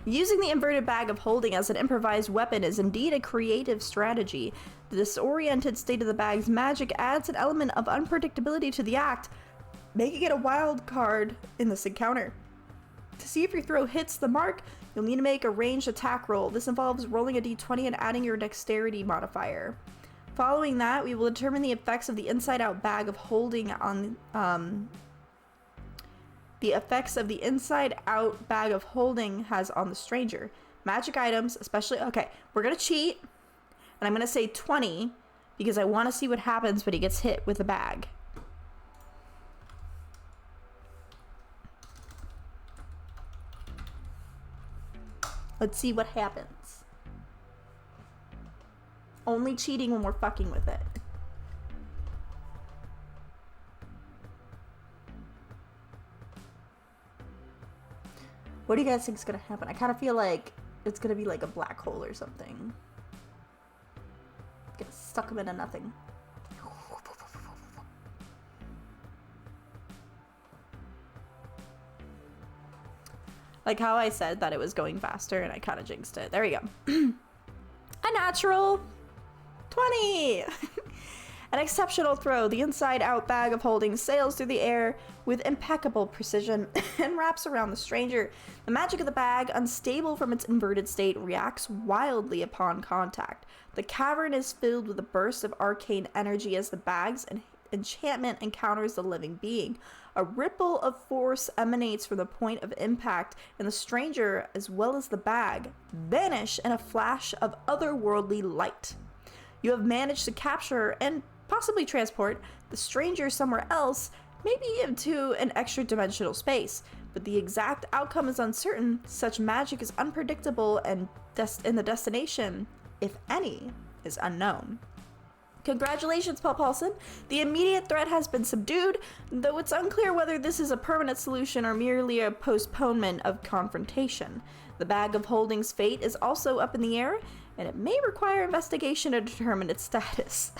Using the inverted bag of holding as an improvised weapon is indeed a creative strategy. The disoriented state of the bag's magic adds an element of unpredictability to the act, making it a wild card in this encounter. To see if your throw hits the mark, you'll need to make a ranged attack roll. This involves rolling a d20 and adding your dexterity modifier. Following that, we will determine the effects of the inside-out bag of holding on the effects of the inside-out bag of holding has on the stranger. Magic items, especially... Okay, we're gonna cheat, and I'm gonna say 20 because I want to see what happens when he gets hit with the bag. Let's see what happens. Only cheating when we're fucking with it. What do you guys think is gonna happen? I kind of feel like it's gonna be like a black hole or something. Get stuck him into nothing. Like how I said that it was going faster and I kind of jinxed it. There we go. A natural 20! An exceptional throw. The inside-out bag of holding sails through the air with impeccable precision and wraps around the stranger. The magic of the bag, unstable from its inverted state, reacts wildly upon contact. The cavern is filled with a burst of arcane energy as the bag's enchantment encounters the living being. A ripple of force emanates from the point of impact, and the stranger, as well as the bag, vanish in a flash of otherworldly light. You have managed to capture and possibly transport the stranger somewhere else, maybe into an extra-dimensional space, but the exact outcome is uncertain. Such magic is unpredictable, and the destination, if any, is unknown. Congratulations, Paul Paulson. The immediate threat has been subdued, though it's unclear whether this is a permanent solution or merely a postponement of confrontation. The bag of holding's fate is also up in the air, and it may require investigation to determine its status.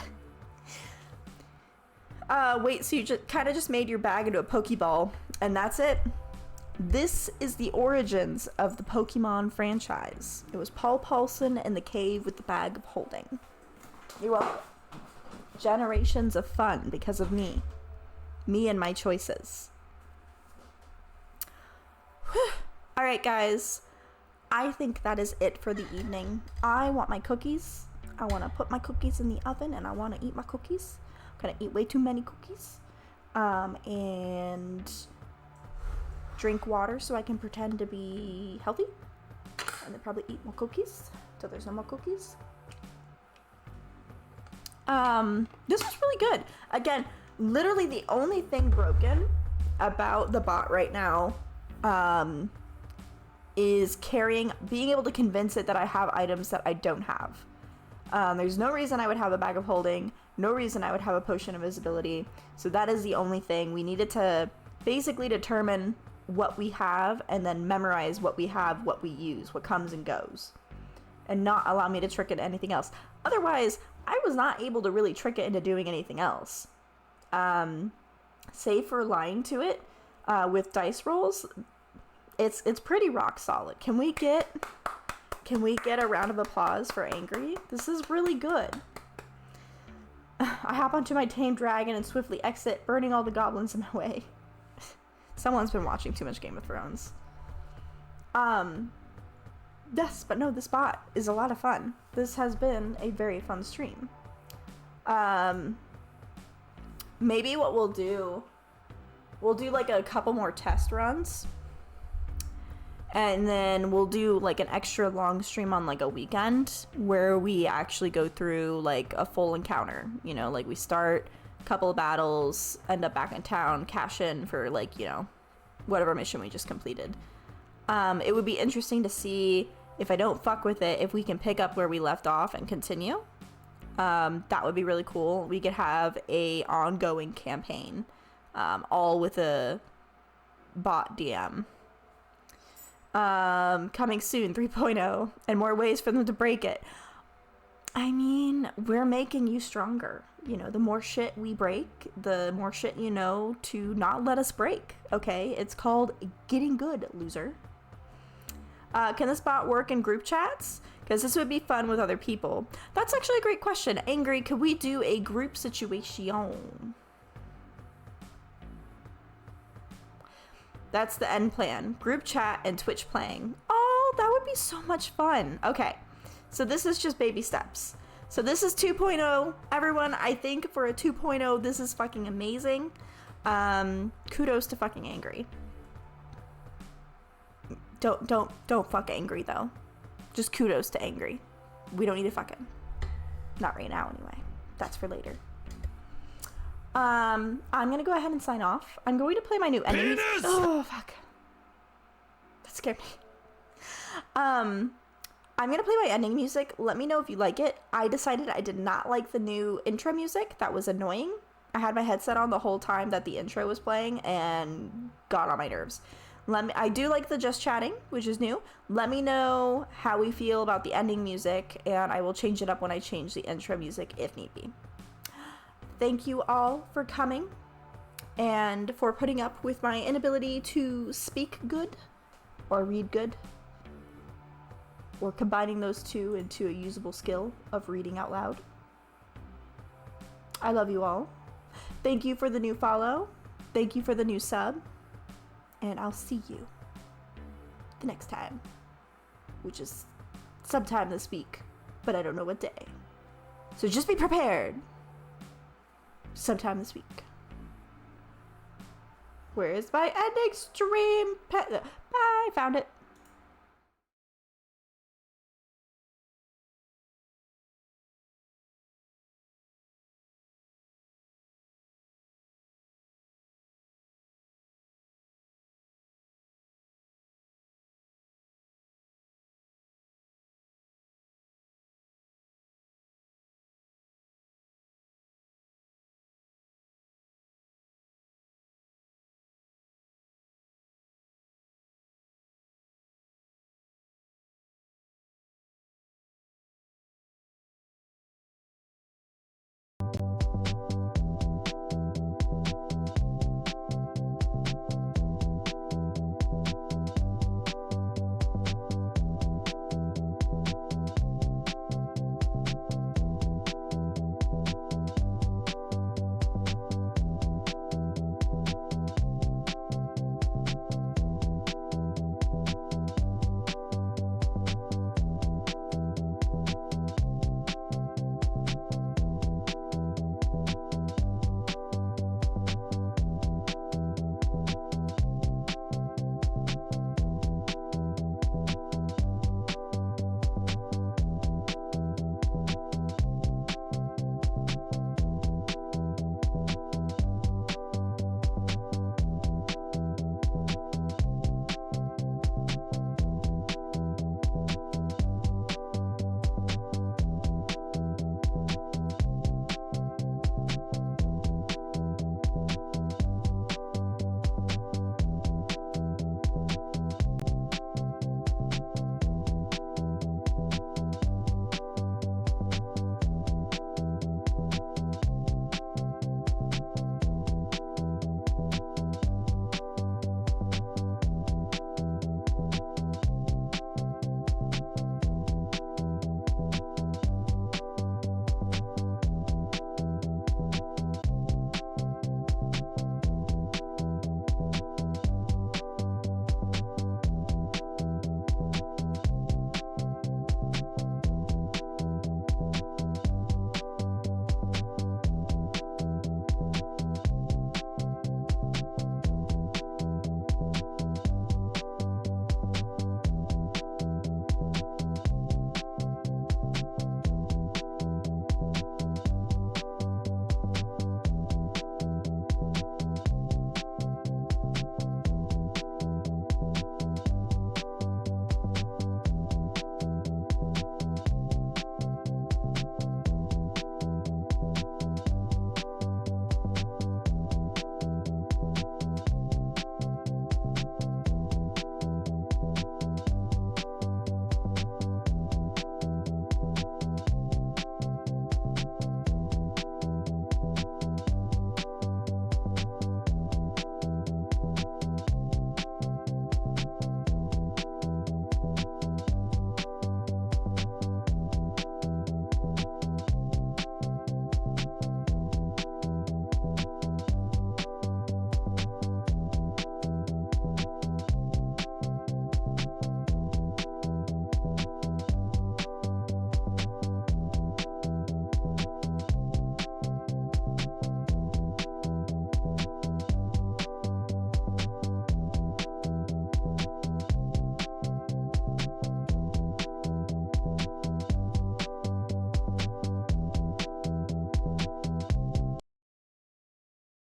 Wait, so you just made your bag into a Pokeball, and that's it? This is the origins of the Pokemon franchise. It was Paul Paulson in the cave with the bag of holding. You're welcome. Generations of fun because of me. Me and my choices. Alright, guys. I think that is it for the evening. I want my cookies. I want to put my cookies in the oven and I want to eat my cookies. I'm going to eat way too many cookies. And drink water so I can pretend to be healthy. And then probably eat more cookies till there's no more cookies. This was really good. Again, literally the only thing broken about the bot right now, is being able to convince it that I have items that I don't have. There's no reason I would have a bag of holding, no reason I would have a potion of invisibility. So that is the only thing. We needed to basically determine what we have and then memorize what we have, what we use, what comes and goes, and not allow me to trick it anything else. Otherwise, I was not able to really trick it into doing anything else. Save for lying to it with dice rolls, it's pretty rock solid. Can we get a round of applause for Angry? This is really good. I hop onto my tamed dragon and swiftly exit, burning all the goblins in my way. Someone's been watching too much Game of Thrones. Yes, but no, this bot is a lot of fun. This has been a very fun stream. Maybe what we'll do like a couple more test runs. And then we'll do like an extra long stream on like a weekend where we actually go through like a full encounter. You know, like we start a couple of battles, end up back in town, cash in for like, you know, whatever mission we just completed. It would be interesting to see if I don't fuck with it, if we can pick up where we left off and continue. That would be really cool. We could have a ongoing campaign, all with a bot DM. Coming soon, 3.0, and more ways for them to break it. I mean, we're making you stronger. You know, the more shit we break, the more shit you know to not let us break, okay? It's called getting good, loser. Can this bot work in group chats? Because this would be fun with other people. That's actually a great question. Angry, could we do a group situation? That's the end plan. Group chat and Twitch playing. Oh, that would be so much fun. Okay, so this is just baby steps. So this is 2.0. Everyone, I think for a 2.0, this is fucking amazing. Kudos to fucking Angry. Don't fuck Angry though. Just kudos to Angry. We don't need to fuck him. Not right now anyway. That's for later. I'm gonna go ahead and sign off. I'm going to play my new enemies. Oh fuck. That scared me. I'm gonna play my ending music. Let me know if you like it. I decided I did not like the new intro music. That was annoying. I had my headset on the whole time that the intro was playing and got on my nerves. I do like the just chatting, which is new. Let me know how we feel about the ending music, and I will change it up when I change the intro music if need be. Thank you all for coming and for putting up with my inability to speak good or read good, or combining those two into a usable skill of reading out loud. I love you all. Thank you for the new follow. Thank you for the new sub. And I'll see you the next time, which is sometime this week, but I don't know what day. So just be prepared. Sometime this week. Where is my ending stream? Bye, found it.